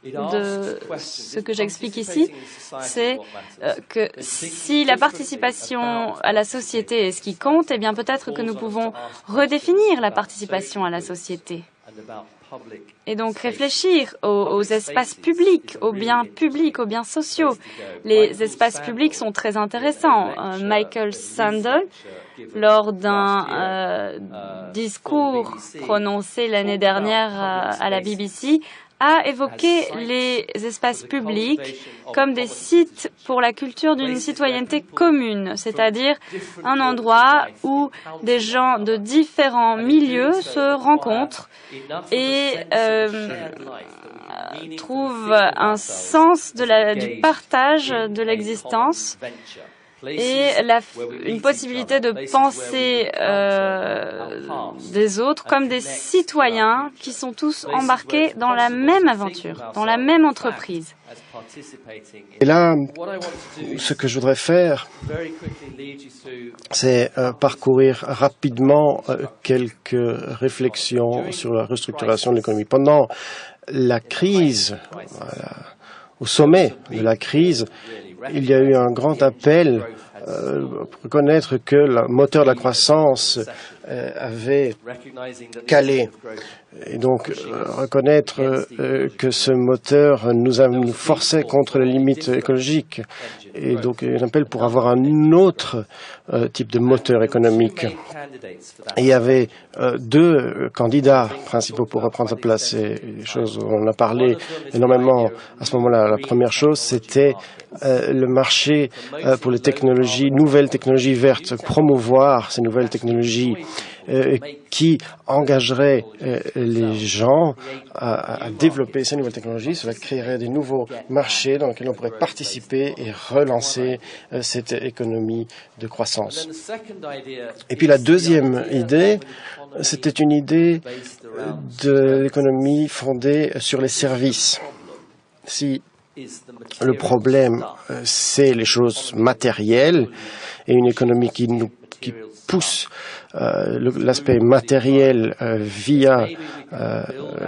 de ce que j'explique ici, c'est que si la participation à la société est ce qui compte, eh bien peut-être que nous pouvons redéfinir la participation à la société. Et donc réfléchir aux espaces publics, aux biens sociaux. Les espaces publics sont très intéressants. Michael Sandel, lors d'un discours prononcé l'année dernière à la BBC, a évoqué les espaces publics comme des sites pour la culture d'une citoyenneté commune, c'est-à-dire un endroit où des gens de différents milieux se rencontrent et trouvent un sens du partage de l'existence et une possibilité de penser des autres comme des citoyens qui sont tous embarqués dans la même aventure, dans la même entreprise. Et là, ce que je voudrais faire, c'est parcourir rapidement quelques réflexions sur la restructuration de l'économie. Pendant la crise, au sommet de la crise, il y a eu un grand appel pour reconnaître que le moteur de la croissance avait calé. Et donc, reconnaître que ce moteur nous forçait contre les limites écologiques. Et donc, un appel pour avoir un autre type de moteur économique. Et il y avait deux candidats principaux pour reprendre sa place. Et les choses, on a parlé énormément à ce moment-là. La première chose, c'était le marché pour les technologies, nouvelles technologies vertes, promouvoir ces nouvelles technologies qui engageraient les gens à développer ces nouvelles technologies. Cela créerait des nouveaux marchés dans lesquels on pourrait participer et relancer cette économie de croissance. Et puis la deuxième idée, c'était une idée de l'économie fondée sur les services. Si Le problème, c'est les choses matérielles et une économie qui pousse l'aspect matériel via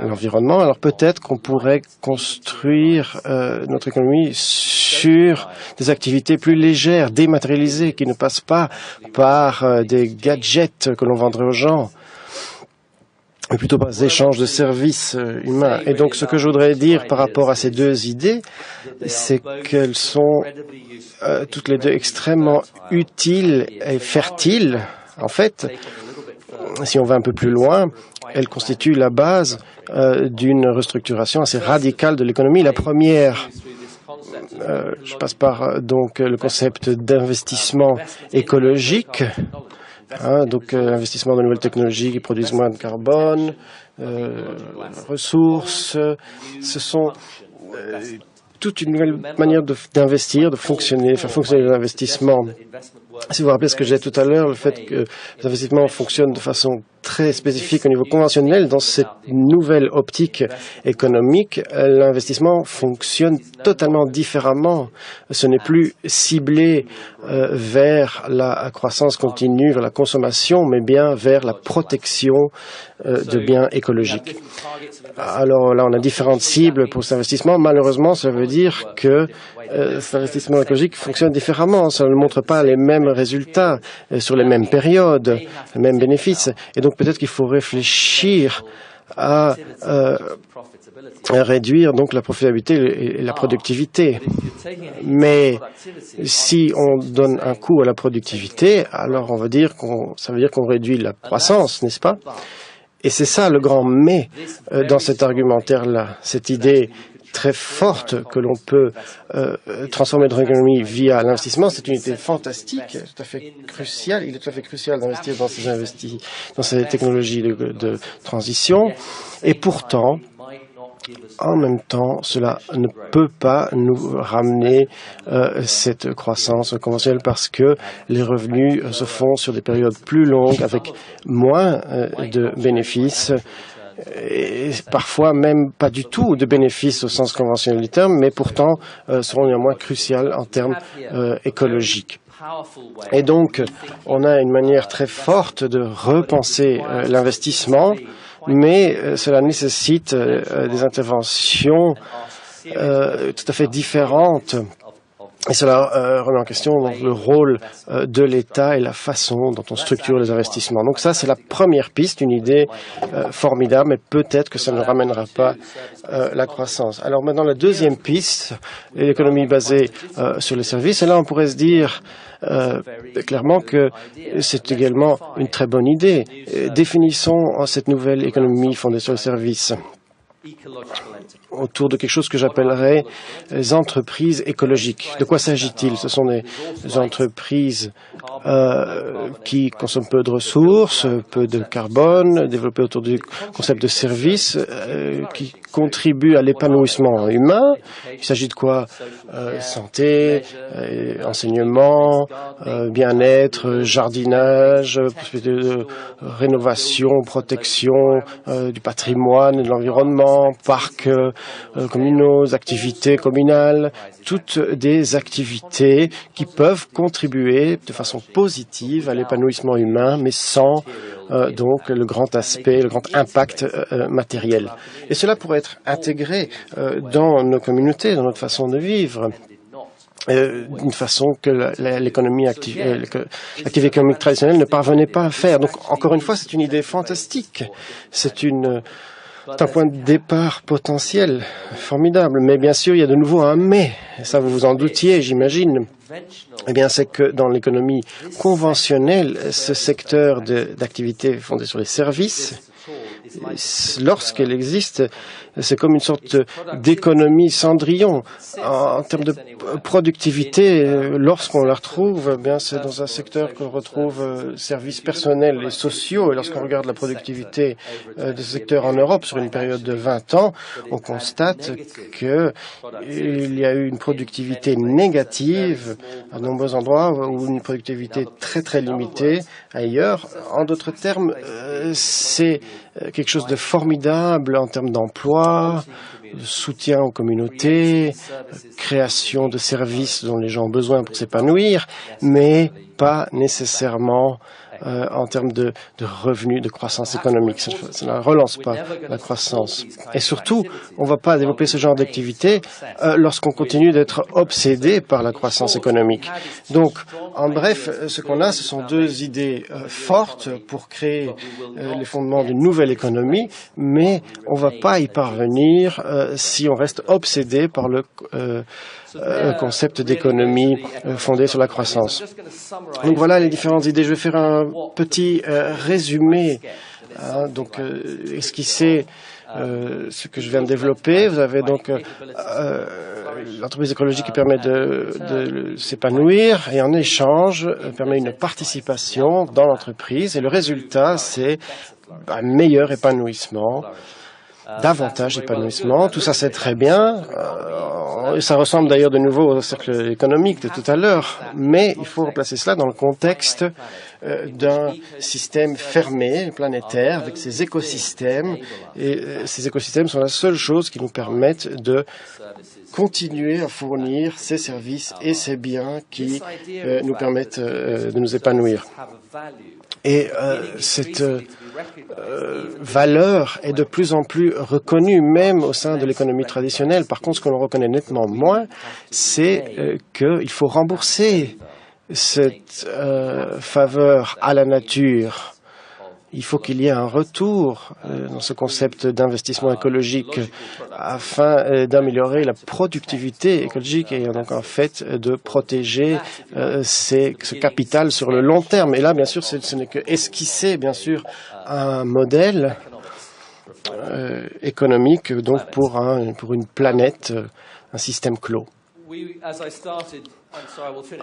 l'environnement. Alors peut-être qu'on pourrait construire notre économie sur des activités plus légères, dématérialisées, qui ne passent pas par des gadgets que l'on vendrait aux gens, mais plutôt par des échanges de services humains. Et donc, ce que je voudrais dire par rapport à ces deux idées, c'est qu'elles sont toutes les deux extrêmement utiles et fertiles. En fait, si on va un peu plus loin, elles constituent la base d'une restructuration assez radicale de l'économie. La première, je passe par donc le concept d'investissement écologique. Donc, investissement dans de nouvelles technologies qui produisent moins de carbone, ressources. Ce sont toute une nouvelle manière d'investir, de fonctionner, faire fonctionner l'investissement. Si vous vous rappelez ce que j'ai dit tout à l'heure, le fait que les investissements fonctionnent de façon très spécifique au niveau conventionnel, dans cette nouvelle optique économique, l'investissement fonctionne totalement différemment. Ce n'est plus ciblé vers la croissance continue, vers la consommation, mais bien vers la protection de biens écologiques. Alors là, on a différentes cibles pour cet investissement. Malheureusement, ça veut dire que cet investissement écologique fonctionne différemment. Ça ne montre pas les mêmes résultats sur les mêmes périodes, les mêmes bénéfices. Et donc, peut-être qu'il faut réfléchir à réduire donc la profitabilité et la productivité. Mais si on donne un coût à la productivité, alors on va dire ça veut dire qu'on réduit la croissance, n'est-ce pas? Et c'est ça le grand mais dans cet argumentaire-là, cette idée très forte que l'on peut transformer notre économie via l'investissement. C'est une idée fantastique, tout à fait cruciale. Il est tout à fait crucial d'investir dans ces technologies de transition. Et pourtant, en même temps, cela ne peut pas nous ramener cette croissance conventionnelle parce que les revenus se font sur des périodes plus longues avec moins de bénéfices et parfois même pas du tout de bénéfices au sens conventionnel du terme, mais pourtant seront néanmoins cruciales en termes écologiques. Et donc, on a une manière très forte de repenser l'investissement, mais cela nécessite des interventions tout à fait différentes. Et cela remet en question donc, le rôle de l'État et la façon dont on structure les investissements. Donc ça, c'est la première piste, une idée formidable, mais peut-être que ça ne ramènera pas la croissance. Alors maintenant, la deuxième piste, l'économie basée sur les services. Et là, on pourrait se dire clairement que c'est également une très bonne idée. Définissons cette nouvelle économie fondée sur les services autour de quelque chose que j'appellerais les entreprises écologiques. De quoi s'agit-il? Ce sont des entreprises qui consomment peu de ressources, peu de carbone, développées autour du concept de service, qui contribuent à l'épanouissement humain. Il s'agit de quoi? Santé, enseignement, bien-être, jardinage, de rénovation, protection du patrimoine et de l'environnement, parcs communaux, activités communales, toutes des activités qui peuvent contribuer de façon positive à l'épanouissement humain, mais sans donc le grand aspect, le grand impact matériel. Et cela pourrait être intégré dans nos communautés, dans notre façon de vivre. D'une façon que l'activité économique traditionnelle ne parvenait pas à faire. Donc, encore une fois, c'est une idée fantastique. C'est un point de départ potentiel formidable. Mais bien sûr, il y a de nouveau un mais. Ça, vous vous en doutiez, j'imagine. Eh bien, c'est que dans l'économie conventionnelle, ce secteur d'activité fondé sur les services, lorsqu'elle existe, c'est comme une sorte d'économie Cendrillon. En termes de productivité, lorsqu'on la retrouve, eh bien, c'est dans un secteur qu'on retrouve services personnels et sociaux. Et lorsqu'on regarde la productivité de ce secteur en Europe sur une période de 20 ans, on constate qu'il y a eu une productivité négative à de nombreux endroits ou une productivité très très limitée ailleurs. En d'autres termes, c'est quelque chose de formidable en termes d'emploi, de soutien aux communautés, création de services dont les gens ont besoin pour s'épanouir, mais pas nécessairement en termes de revenus, de croissance économique. Ça ne relance pas la croissance. Et surtout, on ne va pas développer ce genre d'activité lorsqu'on continue d'être obsédé par la croissance économique. Donc, en bref, ce qu'on a, ce sont deux idées fortes pour créer les fondements d'une nouvelle économie, mais on ne va pas y parvenir si on reste obsédé par le concept d'économie fondée sur la croissance. Donc voilà les différentes idées. Je vais faire un petit résumé, donc esquisser ce que je viens de développer. Vous avez donc l'entreprise écologique qui permet de s'épanouir et en échange permet une participation dans l'entreprise et le résultat c'est un meilleur épanouissement, davantage d'épanouissement. Tout ça, c'est très bien. Ça ressemble d'ailleurs de nouveau au cercle économique de tout à l'heure, mais il faut replacer cela dans le contexte d'un système fermé, planétaire, avec ses écosystèmes. Et ces écosystèmes sont la seule chose qui nous permettent de continuer à fournir ces services et ces biens qui nous permettent de nous épanouir. Et cette valeur est de plus en plus reconnue, même au sein de l'économie traditionnelle. Par contre, ce que l'on reconnaît nettement moins, c'est qu'il faut rembourser cette faveur à la nature. Il faut qu'il y ait un retour dans ce concept d'investissement écologique afin d'améliorer la productivité écologique et donc en fait de protéger ce capital sur le long terme. Et là, bien sûr, ce n'est que esquisser, bien sûr, un modèle économique donc pour une planète, un système clos.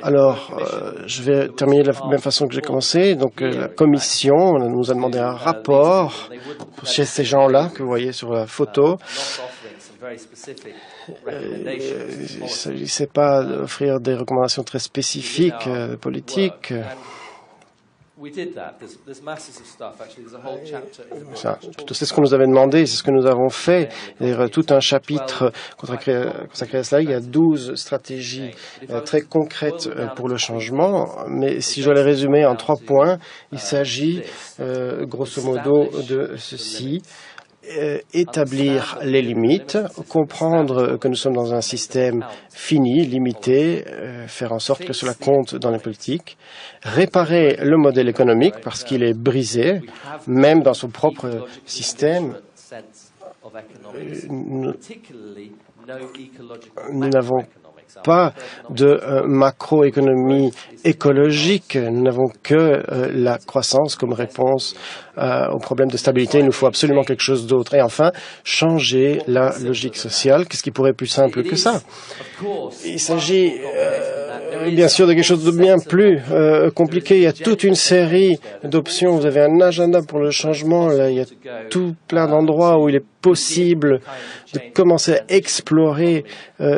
Alors, je vais terminer de la même façon que j'ai commencé. Donc, la Commission nous a demandé un rapport chez ces gens-là que vous voyez sur la photo. Il ne s'agissait pas d'offrir des recommandations très spécifiques politiques. C'est ce qu'on nous avait demandé, c'est ce que nous avons fait. Il y a tout un chapitre consacré à cela. Il y a 12 stratégies très concrètes pour le changement. Mais si je dois les résumer en 3 points, il s'agit grosso modo de ceci. Établir les limites, comprendre que nous sommes dans un système fini, limité, faire en sorte que cela compte dans les politiques, réparer le modèle économique parce qu'il est brisé, même dans son propre système. Nous n'avons pas de macroéconomie écologique. Nous n'avons que la croissance comme réponse au problème de stabilité. Il nous faut absolument quelque chose d'autre. Et enfin, changer la logique sociale. Qu'est-ce qui pourrait être plus simple que ça? Il s'agit bien sûr de quelque chose de bien plus compliqué. Il y a toute une série d'options. Vous avez un agenda pour le changement. Là, il y a tout plein d'endroits où il est possible de commencer à explorer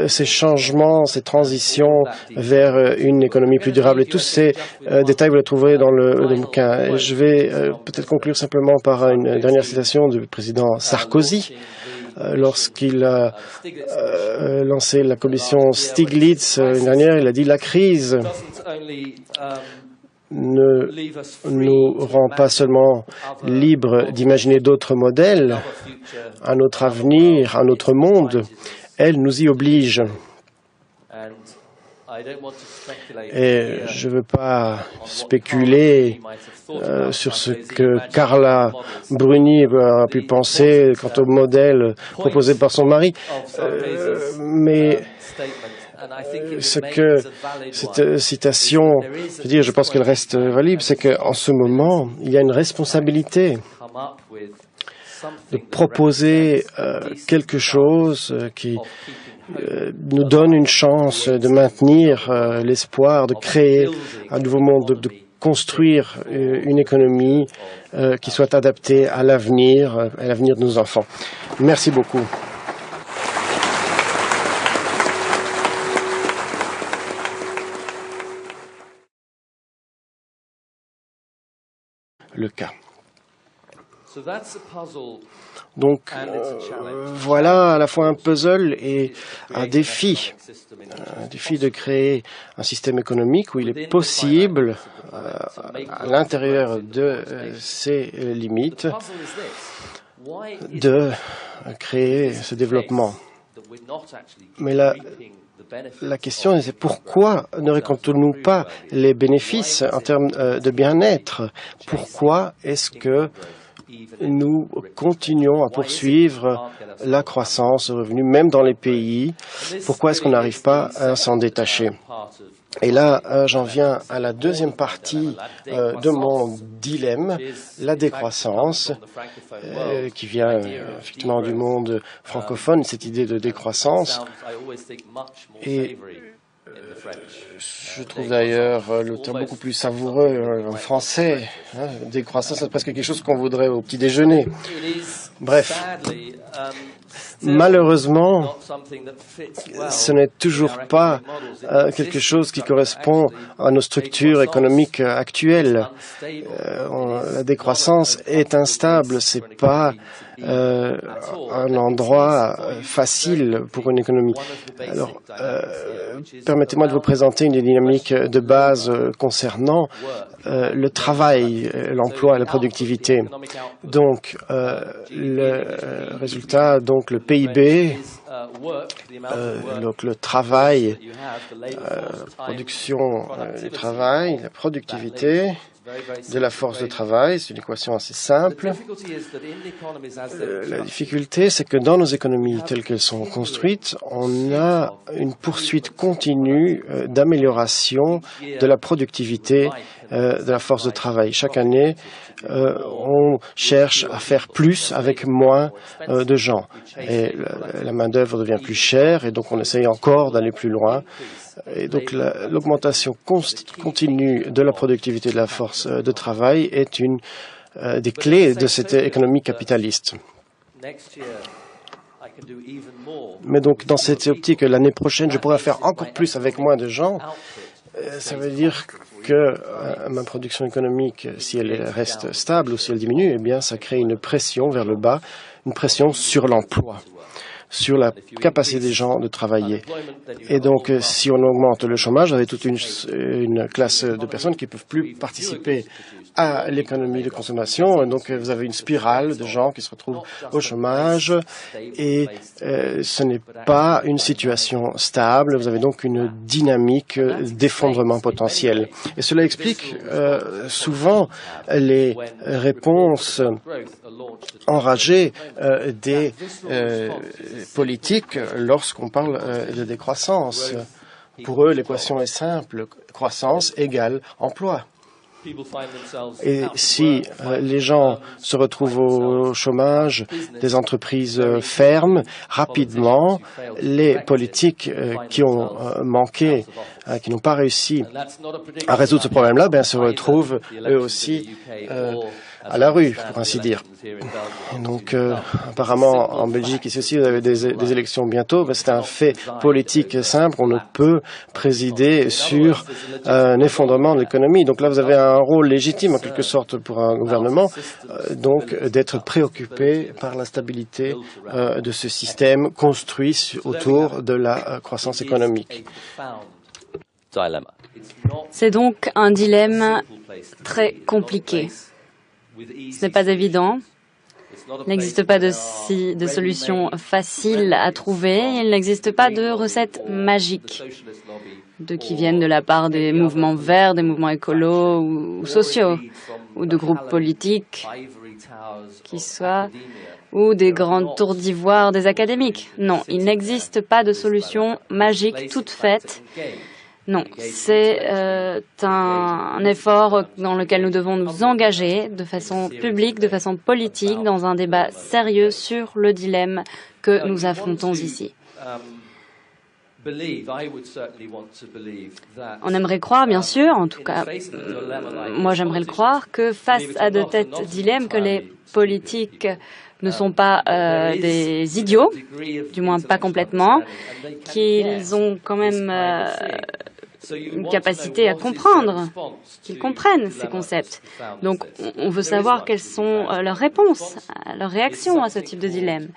ces changements, ces transitions vers une économie plus durable. Et tous ces détails, vous les trouverez dans le bouquin. Et je vais peut-être conclure simplement par une dernière citation du président Sarkozy. Lorsqu'il a lancé la commission Stiglitz l'année dernière, il a dit « La crise ne nous rend pas seulement libres d'imaginer d'autres modèles, un autre avenir, un autre monde, elle nous y oblige. » Et je ne veux pas spéculer sur ce que Carla Bruni a pu penser quant au modèle proposé par son mari, mais ce que cette citation veut dire, je pense qu'elle reste valide, c'est qu'en ce moment, il y a une responsabilité de proposer quelque chose qui nous donne une chance de maintenir l'espoir, de créer un nouveau monde, de construire une économie qui soit adaptée à l'avenir de nos enfants. Merci beaucoup. Le cas. Donc, voilà à la fois un puzzle et un défi de créer un système économique où il est possible, à l'intérieur de ses limites, de créer ce développement. Mais la question, c'est pourquoi ne récoltons-nous pas les bénéfices en termes de bien-être? Pourquoi est-ce que nous continuons à poursuivre la croissance de revenus, même dans les pays? Pourquoi est-ce qu'on n'arrive pas à s'en détacher? Et là, j'en viens à la deuxième partie de mon dilemme, la décroissance, qui vient effectivement du monde francophone, cette idée de décroissance. Et je trouve d'ailleurs le terme beaucoup plus savoureux en français. Décroissance, c'est presque quelque chose qu'on voudrait au petit déjeuner. Bref. Malheureusement, ce n'est toujours pas quelque chose qui correspond à nos structures économiques actuelles. La décroissance est instable, c'est pas un endroit facile pour une économie. Alors, permettez-moi de vous présenter une dynamique de base concernant le travail, l'emploi et la productivité. Donc, le résultat, donc le PIB, donc le travail, production du travail, la productivité de la force de travail, c'est une équation assez simple. La difficulté, c'est que dans nos économies telles qu'elles sont construites, on a une poursuite continue d'amélioration de la productivité de la force de travail. Chaque année, on cherche à faire plus avec moins de gens. Et la main-d'œuvre devient plus chère et donc on essaye encore d'aller plus loin. Et donc l'augmentation continue de la productivité de la force de travail est une des clés de cette économie capitaliste. Mais donc dans cette optique, l'année prochaine, je pourrais faire encore plus avec moins de gens. Ça veut dire que ma production économique, si elle reste stable ou si elle diminue, eh bien, ça crée une pression vers le bas, une pression sur l'emploi, sur la capacité des gens de travailler. Et donc, si on augmente le chômage, vous avez toute une classe de personnes qui ne peuvent plus participer à l'économie de consommation. Et donc, vous avez une spirale de gens qui se retrouvent au chômage et ce n'est pas une situation stable. Vous avez donc une dynamique d'effondrement potentiel. Et cela explique souvent les réponses enragées des politiques lorsqu'on parle de décroissance. Pour eux, l'équation est simple. Croissance égale emploi. Et si les gens se retrouvent au chômage, des entreprises ferment, rapidement, les politiques qui ont manqué, qui n'ont pas réussi à résoudre ce problème-là, se retrouvent eux aussi à la rue, pour ainsi dire. Donc, apparemment, en Belgique, ici aussi, vous avez des élections bientôt. C'est un fait politique simple. On ne peut présider sur un effondrement de l'économie. Donc là, vous avez un rôle légitime, en quelque sorte, pour un gouvernement, donc d'être préoccupé par la stabilité de ce système construit autour de la croissance économique. C'est donc un dilemme très compliqué. Ce n'est pas évident. Il n'existe pas de solution facile à trouver. Il n'existe pas de recette magique qui viennent de la part des mouvements verts, des mouvements écolos ou sociaux, ou de groupes politiques qui soient, ou des grandes tours d'ivoire des académiques. Non, il n'existe pas de solution magique toute faite. Non, c'est un effort dans lequel nous devons nous engager de façon publique, de façon politique, dans un débat sérieux sur le dilemme que nous affrontons ici. On aimerait croire, bien sûr, en tout cas, moi j'aimerais le croire, que face à de tels dilemmes, que les politiques ne sont pas des idiots, du moins pas complètement, qu'ils ont quand même une capacité à comprendre, qu'ils comprennent ces concepts. Donc, on veut savoir quelles sont leurs réponses, leurs réactions à ce type de dilemme.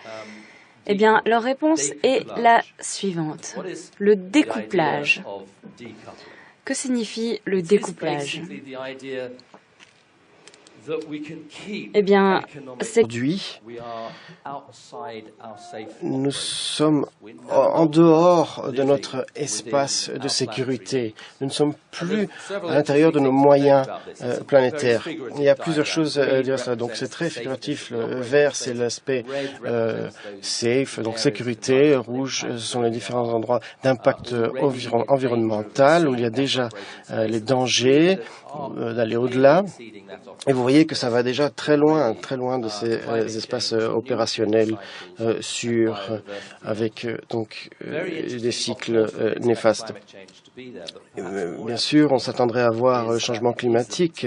Eh bien, leur réponse est la suivante. Le découplage. Que signifie le découplage? Eh bien, aujourd'hui, nous sommes en dehors de notre espace de sécurité. Nous ne sommes plus à l'intérieur de nos moyens planétaires. Il y a plusieurs choses à dire cela. Donc, c'est très figuratif. Le vert, c'est l'aspect safe, donc sécurité. Rouge, ce sont les différents endroits d'impact environnemental où il y a déjà les dangers d'aller au-delà. Et vous voyez que ça va déjà très loin de ces espaces opérationnels avec des cycles néfastes. Bien sûr, on s'attendrait à voir le changement climatique,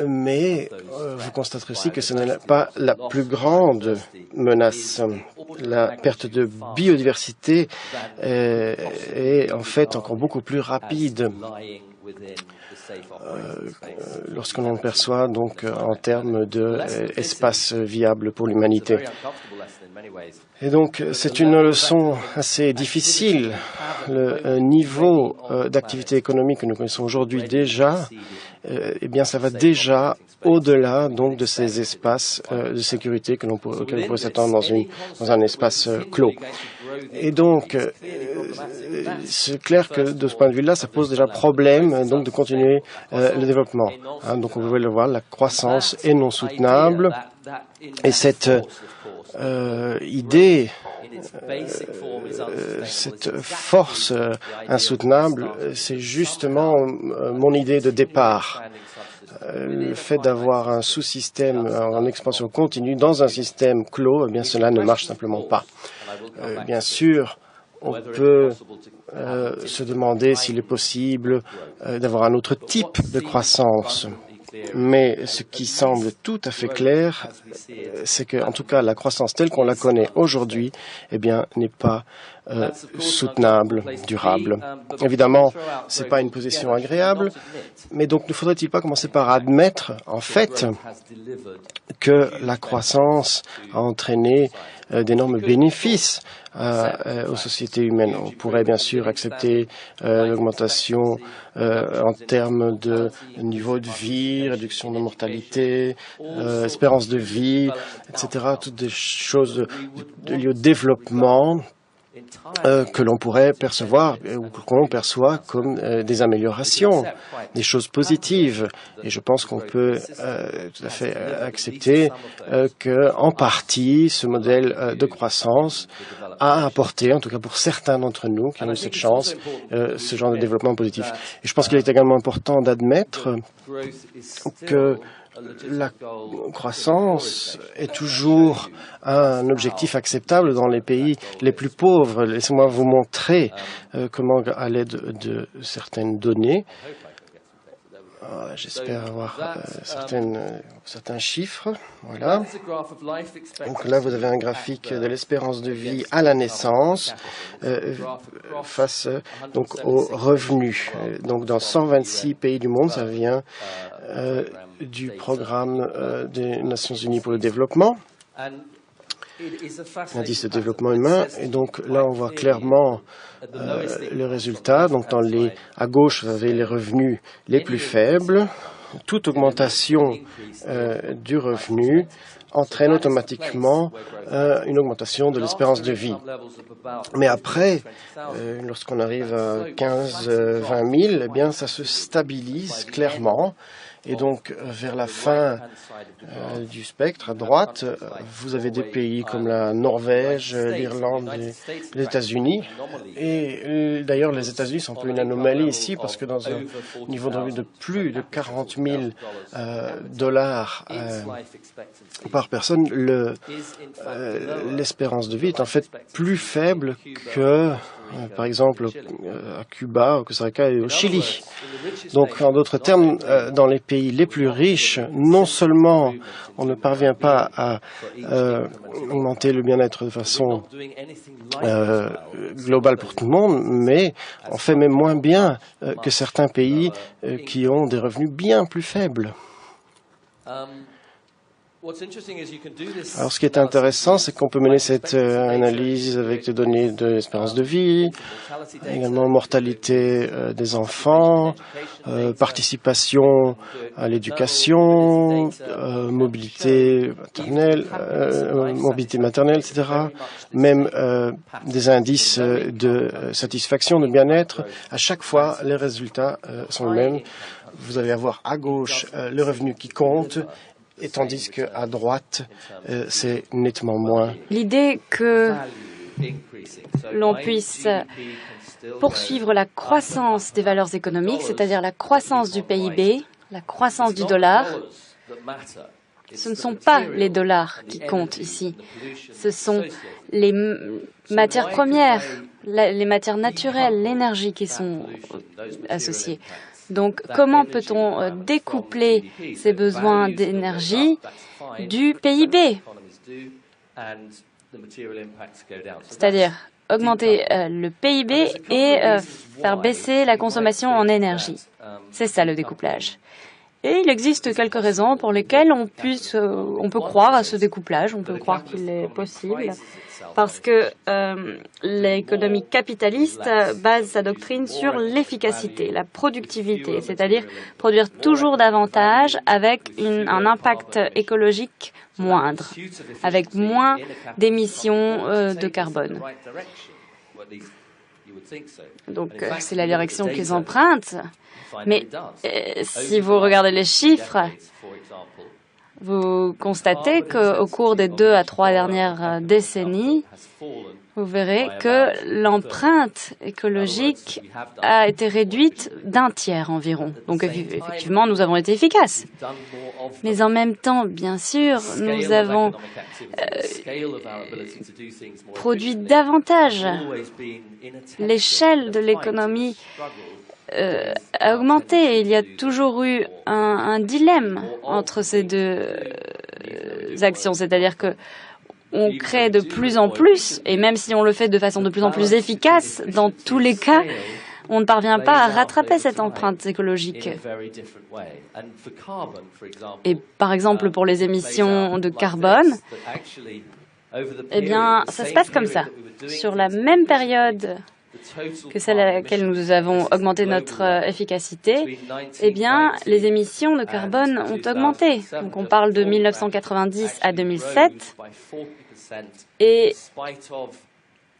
mais vous constaterez aussi que ce n'est pas la plus grande menace. La perte de biodiversité est en fait encore beaucoup plus rapide lorsque l'on le perçoit donc en termes d'espace viable pour l'humanité. Et donc, c'est une leçon assez difficile. Le niveau d'activité économique que nous connaissons aujourd'hui déjà, eh bien, ça va déjà au-delà donc de ces espaces de sécurité auxquels on pourrait s'attendre dans un espace clos. Et donc, c'est clair que de ce point de vue-là, ça pose déjà problème donc de continuer le développement. Donc, on pouvait le voir, la croissance est non soutenable et cette idée, cette force insoutenable, c'est justement mon idée de départ. Le fait d'avoir un sous-système en expansion continue dans un système clos, eh bien cela ne marche simplement pas. Bien sûr, on peut se demander s'il est possible d'avoir un autre type de croissance. Mais ce qui semble tout à fait clair, c'est que, en tout cas, la croissance telle qu'on la connaît aujourd'hui, eh bien, n'est pas soutenable, durable. Évidemment, ce n'est pas une position agréable, mais donc ne faudrait-il pas commencer par admettre, en fait, que la croissance a entraîné d'énormes bénéfices aux sociétés humaines. On pourrait bien sûr accepter l'augmentation en termes de niveau de vie, réduction de mortalité, espérance de vie, etc. Toutes des choses liées au développement que l'on pourrait percevoir ou que l'on perçoit comme des améliorations, des choses positives. Et je pense qu'on peut tout à fait accepter que, en partie, ce modèle de croissance a apporté, en tout cas pour certains d'entre nous qui ont eu cette chance, ce genre de développement positif. Et je pense qu'il est également important d'admettre que la croissance est toujours un objectif acceptable dans les pays les plus pauvres. Laissez-moi vous montrer comment, à l'aide de certaines données, j'espère avoir certains chiffres. Voilà. Donc là, vous avez un graphique de l'espérance de vie à la naissance face donc aux revenus. Donc dans 126 pays du monde, ça vient du programme des Nations Unies pour le développement, l'indice de développement humain. Et donc là, on voit clairement le résultat. Donc à gauche, vous avez les revenus les plus faibles. Toute augmentation du revenu entraîne automatiquement une augmentation de l'espérance de vie. Mais après, lorsqu'on arrive à 15-20 000, eh bien, ça se stabilise clairement. Et donc, vers la fin du spectre, à droite, vous avez des pays comme la Norvège, l'Irlande et les États-Unis. Et d'ailleurs, les États-Unis sont un peu une anomalie ici parce que dans un niveau de revenu de plus de 40 000 dollars par personne, l'espérance de vie est en fait plus faible que par exemple à Cuba, au Costa Rica et au Chili. Donc, en d'autres termes, dans les pays les plus riches, non seulement on ne parvient pas à augmenter le bien-être de façon globale pour tout le monde, mais on fait même moins bien que certains pays qui ont des revenus bien plus faibles. Alors, ce qui est intéressant, c'est qu'on peut mener cette analyse avec des données de l'espérance de vie, également mortalité des enfants, participation à l'éducation, mobilité maternelle, etc. Même des indices de satisfaction, de bien-être. À chaque fois, les résultats sont les mêmes. Vous allez avoir à gauche le revenu qui compte, et tandis qu'à droite, c'est nettement moins. L'idée que l'on puisse poursuivre la croissance des valeurs économiques, c'est-à-dire la croissance du PIB, la croissance du dollar, ce ne sont pas les dollars qui comptent ici. Ce sont les matières premières, les matières naturelles, l'énergie qui sont associées. Donc, comment peut-on découpler ces besoins d'énergie du PIB? C'est-à-dire augmenter le PIB et faire baisser la consommation en énergie. C'est ça le découplage. Et il existe quelques raisons pour lesquelles on peut croire à ce découplage, on peut croire qu'il est possible. Parce que l'économie capitaliste base sa doctrine sur l'efficacité, la productivité, c'est-à-dire produire toujours davantage avec un impact écologique moindre, avec moins d'émissions de carbone. Donc, c'est la direction qu'ils empruntent. Mais si vous regardez les chiffres, vous constatez qu'au cours des 2 à 3 dernières décennies, vous verrez que l'empreinte écologique a été réduite d'un tiers environ. Donc effectivement, nous avons été efficaces. Mais en même temps, bien sûr, nous avons produit davantage. L'échelle de l'économie a augmenté. Il y a toujours eu un dilemme entre ces deux actions, c'est-à-dire que on crée de plus en plus, et même si on le fait de façon de plus en plus efficace, dans tous les cas, on ne parvient pas à rattraper cette empreinte écologique. Et par exemple, pour les émissions de carbone, eh bien, ça se passe comme ça. Sur la même période que celle à laquelle nous avons augmenté notre efficacité, eh bien, les émissions de carbone ont augmenté. Donc, on parle de 1990 à 2007, et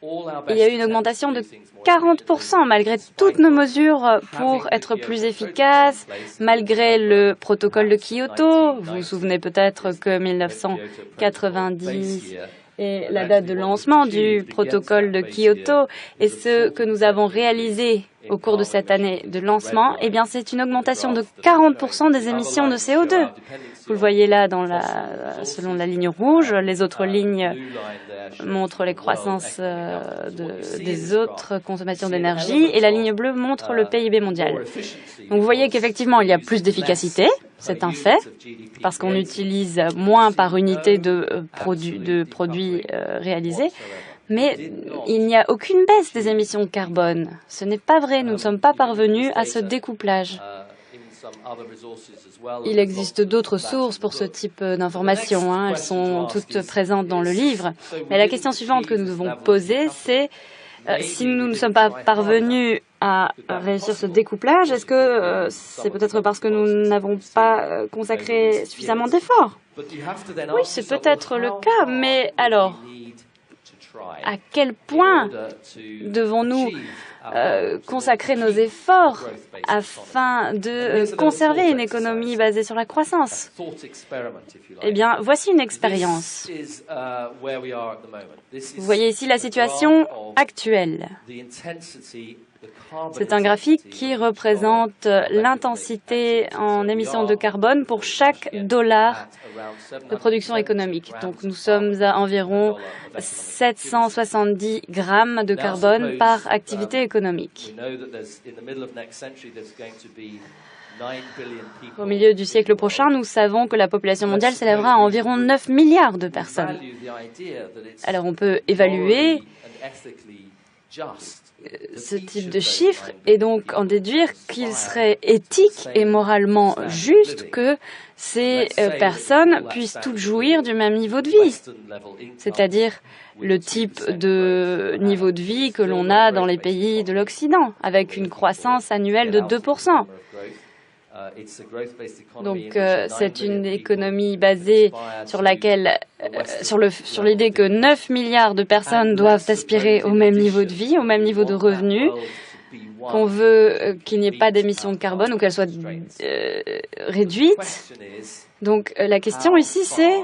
il y a eu une augmentation de 40% malgré toutes nos mesures pour être plus efficaces, malgré le protocole de Kyoto. Vous vous souvenez peut-être que 1990 est la date de lancement du protocole de Kyoto, et ce que nous avons réalisé au cours de cette année de lancement, eh bien, c'est une augmentation de 40% des émissions de CO2. Vous le voyez là selon la ligne rouge. Les autres lignes montrent les croissances des autres consommations d'énergie, et la ligne bleue montre le PIB mondial. Donc vous voyez qu'effectivement, il y a plus d'efficacité, c'est un fait, parce qu'on utilise moins par unité de produits réalisés. Mais il n'y a aucune baisse des émissions de carbone. Ce n'est pas vrai, nous ne sommes pas parvenus à ce découplage. Il existe d'autres sources pour ce type d'informations, elles sont toutes présentes dans le livre. Mais la question suivante que nous devons poser, c'est si nous ne sommes pas parvenus à réussir ce découplage, est-ce que c'est peut-être parce que nous n'avons pas consacré suffisamment d'efforts? Oui, c'est peut-être le cas, mais alors, à quel point devons-nous consacrer nos efforts afin de conserver une économie basée sur la croissance? Eh bien, voici une expérience. Vous voyez ici la situation actuelle. C'est un graphique qui représente l'intensité en émissions de carbone pour chaque dollar de production économique. Donc nous sommes à environ 770 grammes de carbone par activité économique. Au milieu du siècle prochain, nous savons que la population mondiale s'élèvera à environ 9 milliards de personnes. Alors on peut évaluer ce type de chiffres et donc en déduire qu'il serait éthique et moralement juste que ces personnes puissent toutes jouir du même niveau de vie, c'est-à-dire le type de niveau de vie que l'on a dans les pays de l'Occident, avec une croissance annuelle de 2%. Donc, c'est une économie basée sur laquelle, sur l'idée que 9 milliards de personnes doivent aspirer au même niveau de vie, au même niveau de revenus, qu'on veut qu'il n'y ait pas d'émissions de carbone ou qu'elles soient réduites. Donc, la question ici, c'est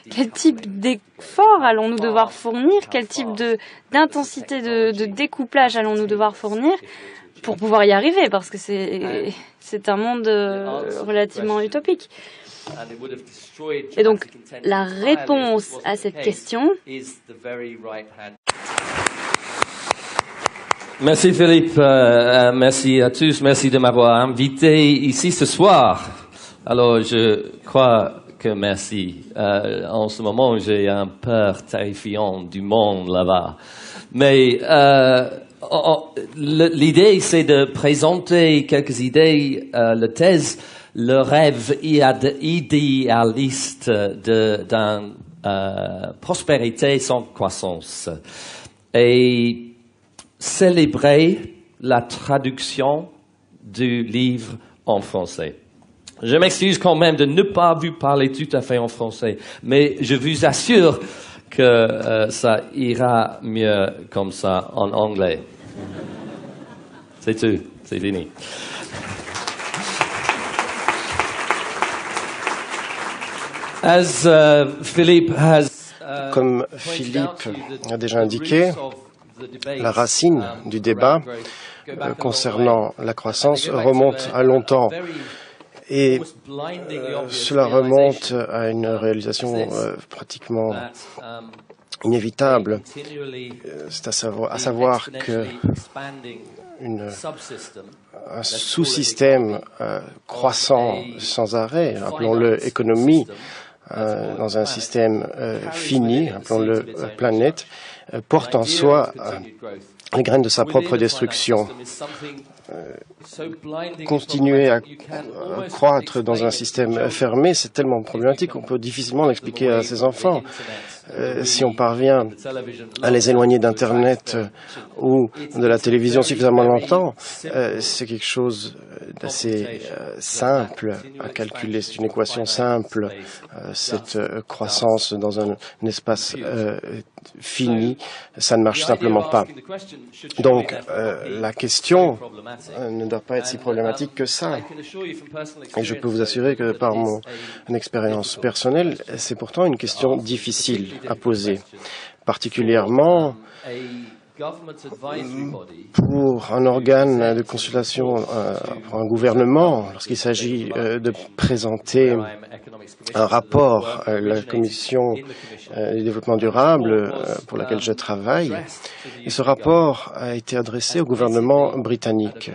quel type d'effort allons-nous devoir fournir, quel type d'intensité de découplage allons-nous devoir fournir pour pouvoir y arriver, parce que c'est un monde relativement utopique. Et donc, la réponse à cette question... Merci Philippe, merci à tous, merci de m'avoir invité ici ce soir. Alors, je crois que merci. En ce moment, j'ai un peur terrifiant du monde là-bas. Mais... l'idée, c'est de présenter quelques idées, la thèse, le rêve idéaliste d'une prospérité sans croissance et célébrer la traduction du livre en français. Je m'excuse quand même de ne pas vous parler tout à fait en français, mais je vous assure que ça ira mieux comme ça en anglais. C'est tout, c'est fini. Comme Philippe a déjà indiqué, la racine du débat concernant la croissance remonte à longtemps. Et cela remonte à une réalisation pratiquement inévitable. C'est à savoir que un sous-système croissant sans arrêt, appelons-le économie, dans un système fini, appelons-le planète, porte en soi les graines de sa propre destruction. Continuer à croître dans un système fermé, c'est tellement problématique qu'on peut difficilement l'expliquer à ses enfants. Si on parvient à les éloigner d'Internet ou de la télévision suffisamment longtemps, c'est quelque chose d'assez simple à calculer. C'est une équation simple, cette croissance dans un espace fini, ça ne marche simplement pas. Donc, la question ne doit pas être si problématique que ça. Et je peux vous assurer que par mon expérience personnelle, c'est pourtant une question difficile à poser, particulièrement pour un organe de consultation, pour un gouvernement, lorsqu'il s'agit de présenter un rapport à la Commission du développement durable pour laquelle je travaille. Et ce rapport a été adressé au gouvernement britannique.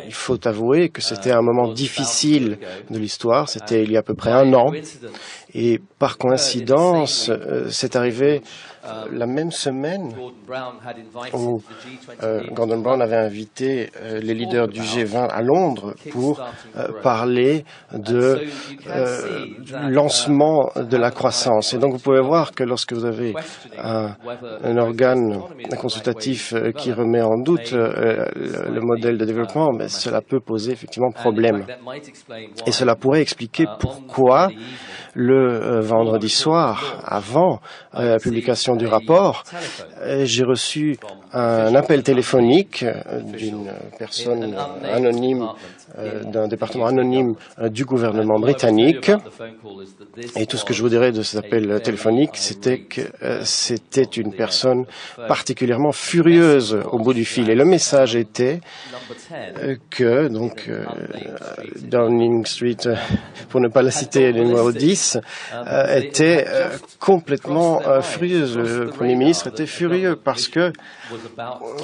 Il faut avouer que c'était un moment difficile de l'histoire, c'était il y a à peu près un an, et par coïncidence, c'est arrivé la même semaine où Gordon Brown avait invité les leaders du G20 à Londres pour parler du lancement de la croissance. Et donc vous pouvez voir que lorsque vous avez un organe consultatif qui remet en doute le modèle de développement, mais cela peut poser effectivement problème. Et cela pourrait expliquer pourquoi le vendredi soir, avant la publication du rapport, j'ai reçu un appel téléphonique d'une personne anonyme, d'un département anonyme du gouvernement britannique. Et tout ce que je vous dirais de cet appel téléphonique, c'était que c'était une personne particulièrement furieuse au bout du fil. Et le message était que, donc, Downing Street, pour ne pas la citer, le numéro 10, était complètement furieuse. Le Premier ministre était furieux parce que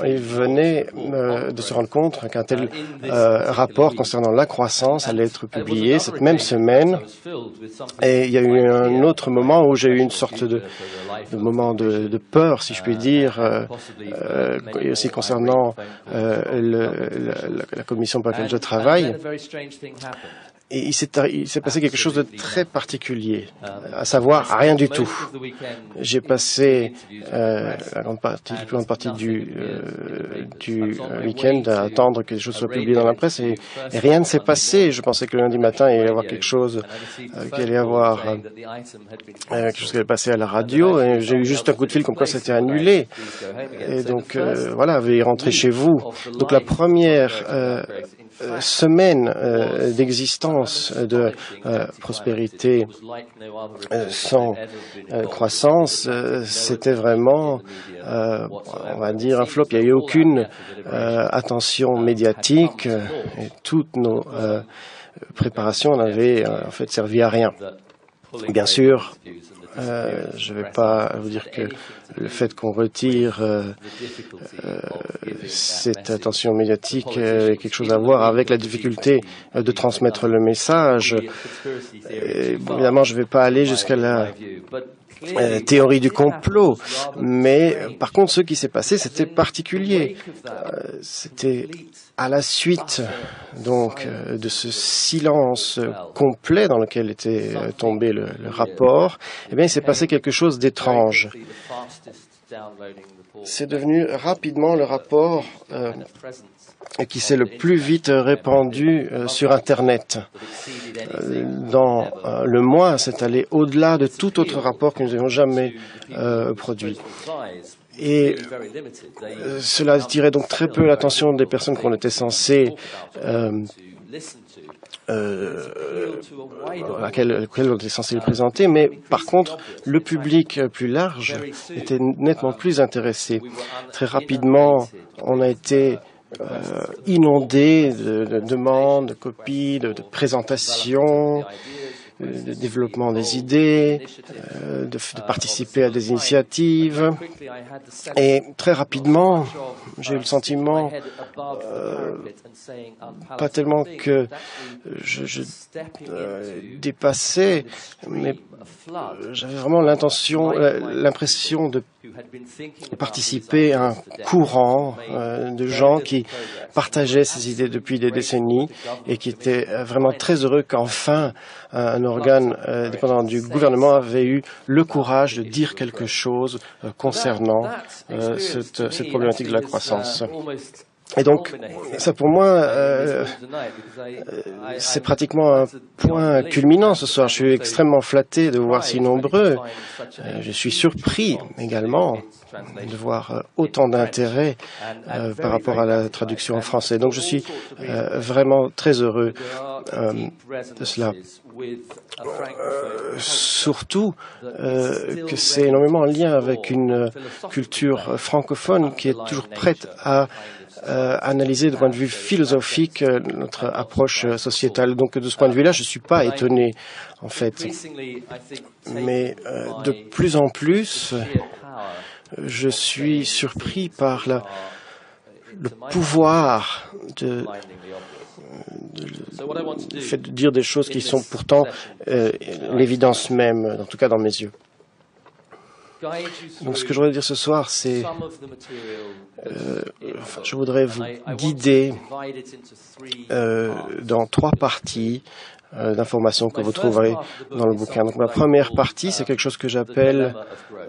il venait de se rendre compte qu'un tel rapport concernant la croissance allait être publié cette même semaine. Et il y a eu un autre moment où j'ai eu une sorte de moment de peur, si je puis dire, et aussi concernant la commission pour laquelle je travaille. Et il s'est passé quelque chose de très particulier, à savoir rien du tout. J'ai passé la plus grande partie du week-end à attendre que les choses soient publiées dans la presse et rien ne s'est passé. Je pensais que le lundi matin, il allait y avoir quelque chose qui allait passer à la radio et j'ai eu juste un coup de fil comme quoi c'était annulé. Et donc, voilà, veuillez rentrer chez vous. Donc, la première semaine d'existence de prospérité sans croissance, c'était vraiment, on va dire, un flop. Il n'y a eu aucune attention médiatique et toutes nos préparations n'avaient en fait servi à rien. Bien sûr, je ne vais pas vous dire que le fait qu'on retire cette attention médiatique a quelque chose à voir avec la difficulté de transmettre le message. Évidemment, je ne vais pas aller jusqu'à la théorie du complot, mais par contre, ce qui s'est passé, c'était particulier. C'était à la suite donc de ce silence complet dans lequel était tombé le rapport, eh bien, il s'est passé quelque chose d'étrange. C'est devenu rapidement le rapport qui s'est le plus vite répandu sur Internet. Dans le mois, c'est allé au-delà de tout autre rapport que nous n'avions jamais produit. Et cela attirait donc très peu l'attention des personnes qu'on était censées auquel on était censé le présenter, mais par contre, le public plus large était nettement plus intéressé. Très rapidement, on a été inondé de demandes, de copies, de présentations, de développement des idées, de participer à des initiatives. Et très rapidement, j'ai eu le sentiment, pas tellement que je dépassais, mais j'avais vraiment l'impression de participer à un courant de gens qui partageaient ces idées depuis des décennies et qui étaient vraiment très heureux qu'enfin un organe dépendant du gouvernement avait eu le courage de dire quelque chose concernant cette problématique de la croissance. Et donc, ça pour moi, c'est pratiquement un point culminant ce soir. Je suis extrêmement flatté de voir si nombreux. Je suis surpris également de voir autant d'intérêt par rapport à la traduction en français. Donc je suis vraiment très heureux de cela. Surtout que c'est énormément en lien avec une culture francophone qui est toujours prête à analyser de point de vue philosophique notre approche sociétale. Donc de ce point de vue-là, je ne suis pas étonné en fait. Mais de plus en plus, je suis surpris par le pouvoir le fait de dire des choses qui sont pourtant l'évidence même, en tout cas dans mes yeux. Donc ce que je voudrais dire ce soir, c'est je voudrais vous guider dans 3 parties d'informations que vous trouverez dans le bouquin. Donc ma première partie, c'est quelque chose que j'appelle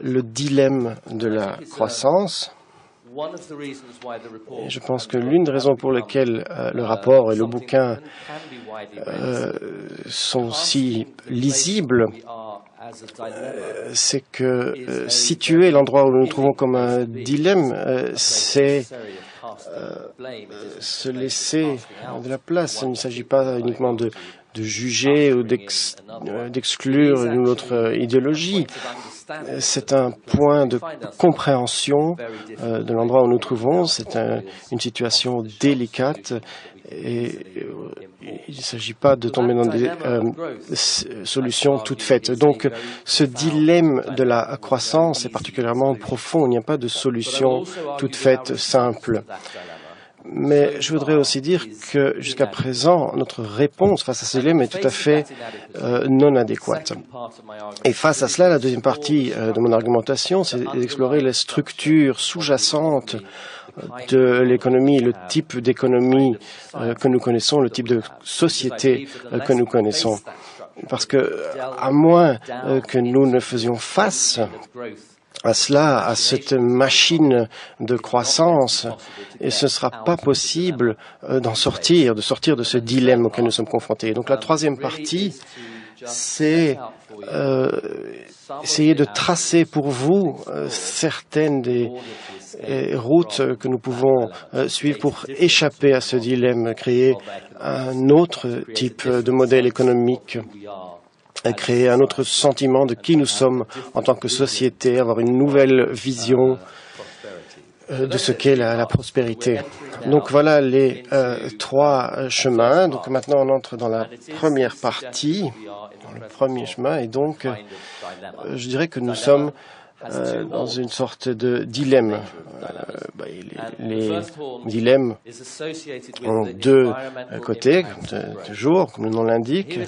le dilemme de la croissance. Et je pense que l'une des raisons pour lesquelles le rapport et le bouquin sont si lisibles, c'est que situer l'endroit où nous nous trouvons comme un dilemme, c'est se laisser de la place. Il ne s'agit pas uniquement de juger ou d'exclure une autre idéologie. C'est un point de compréhension de l'endroit où nous nous trouvons. C'est une situation délicate et il ne s'agit pas de tomber dans des solutions toutes faites. Donc, ce dilemme de la croissance est particulièrement profond. Il n'y a pas de solution toute faite simple. Mais je voudrais aussi dire que jusqu'à présent, notre réponse face à ce dilemme est tout à fait non adéquate. Et face à cela, la deuxième partie de mon argumentation, c'est d'explorer les structures sous-jacentes de l'économie, le type d'économie que nous connaissons, le type de société que nous connaissons. Parce que, à moins que nous ne faisions face à cela, à cette machine de croissance, et ce ne sera pas possible de sortir de ce dilemme auquel nous sommes confrontés. Donc la troisième partie, c'est essayer de tracer pour vous certaines des routes que nous pouvons suivre pour échapper à ce dilemme, créer un autre type de modèle économique, créer un autre sentiment de qui nous sommes en tant que société, avoir une nouvelle vision de ce qu'est la prospérité. Donc voilà les trois chemins. Donc maintenant on entre dans la première partie, dans le premier chemin, et donc je dirais que nous sommes dans une sorte de dilemme. Les dilemmes ont deux côtés, toujours, comme le nom l'indique.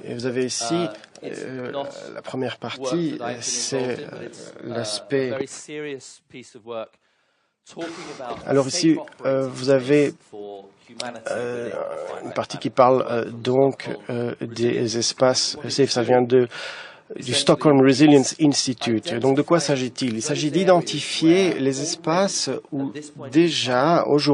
Et vous avez ici la première partie, c'est l'aspect. Alors ici, vous avez une partie qui parle donc des espaces safe. Ça vient du Stockholm Resilience Institute. Donc de quoi s'agit-il? Il s'agit d'identifier les espaces où déjà, aujourd'hui,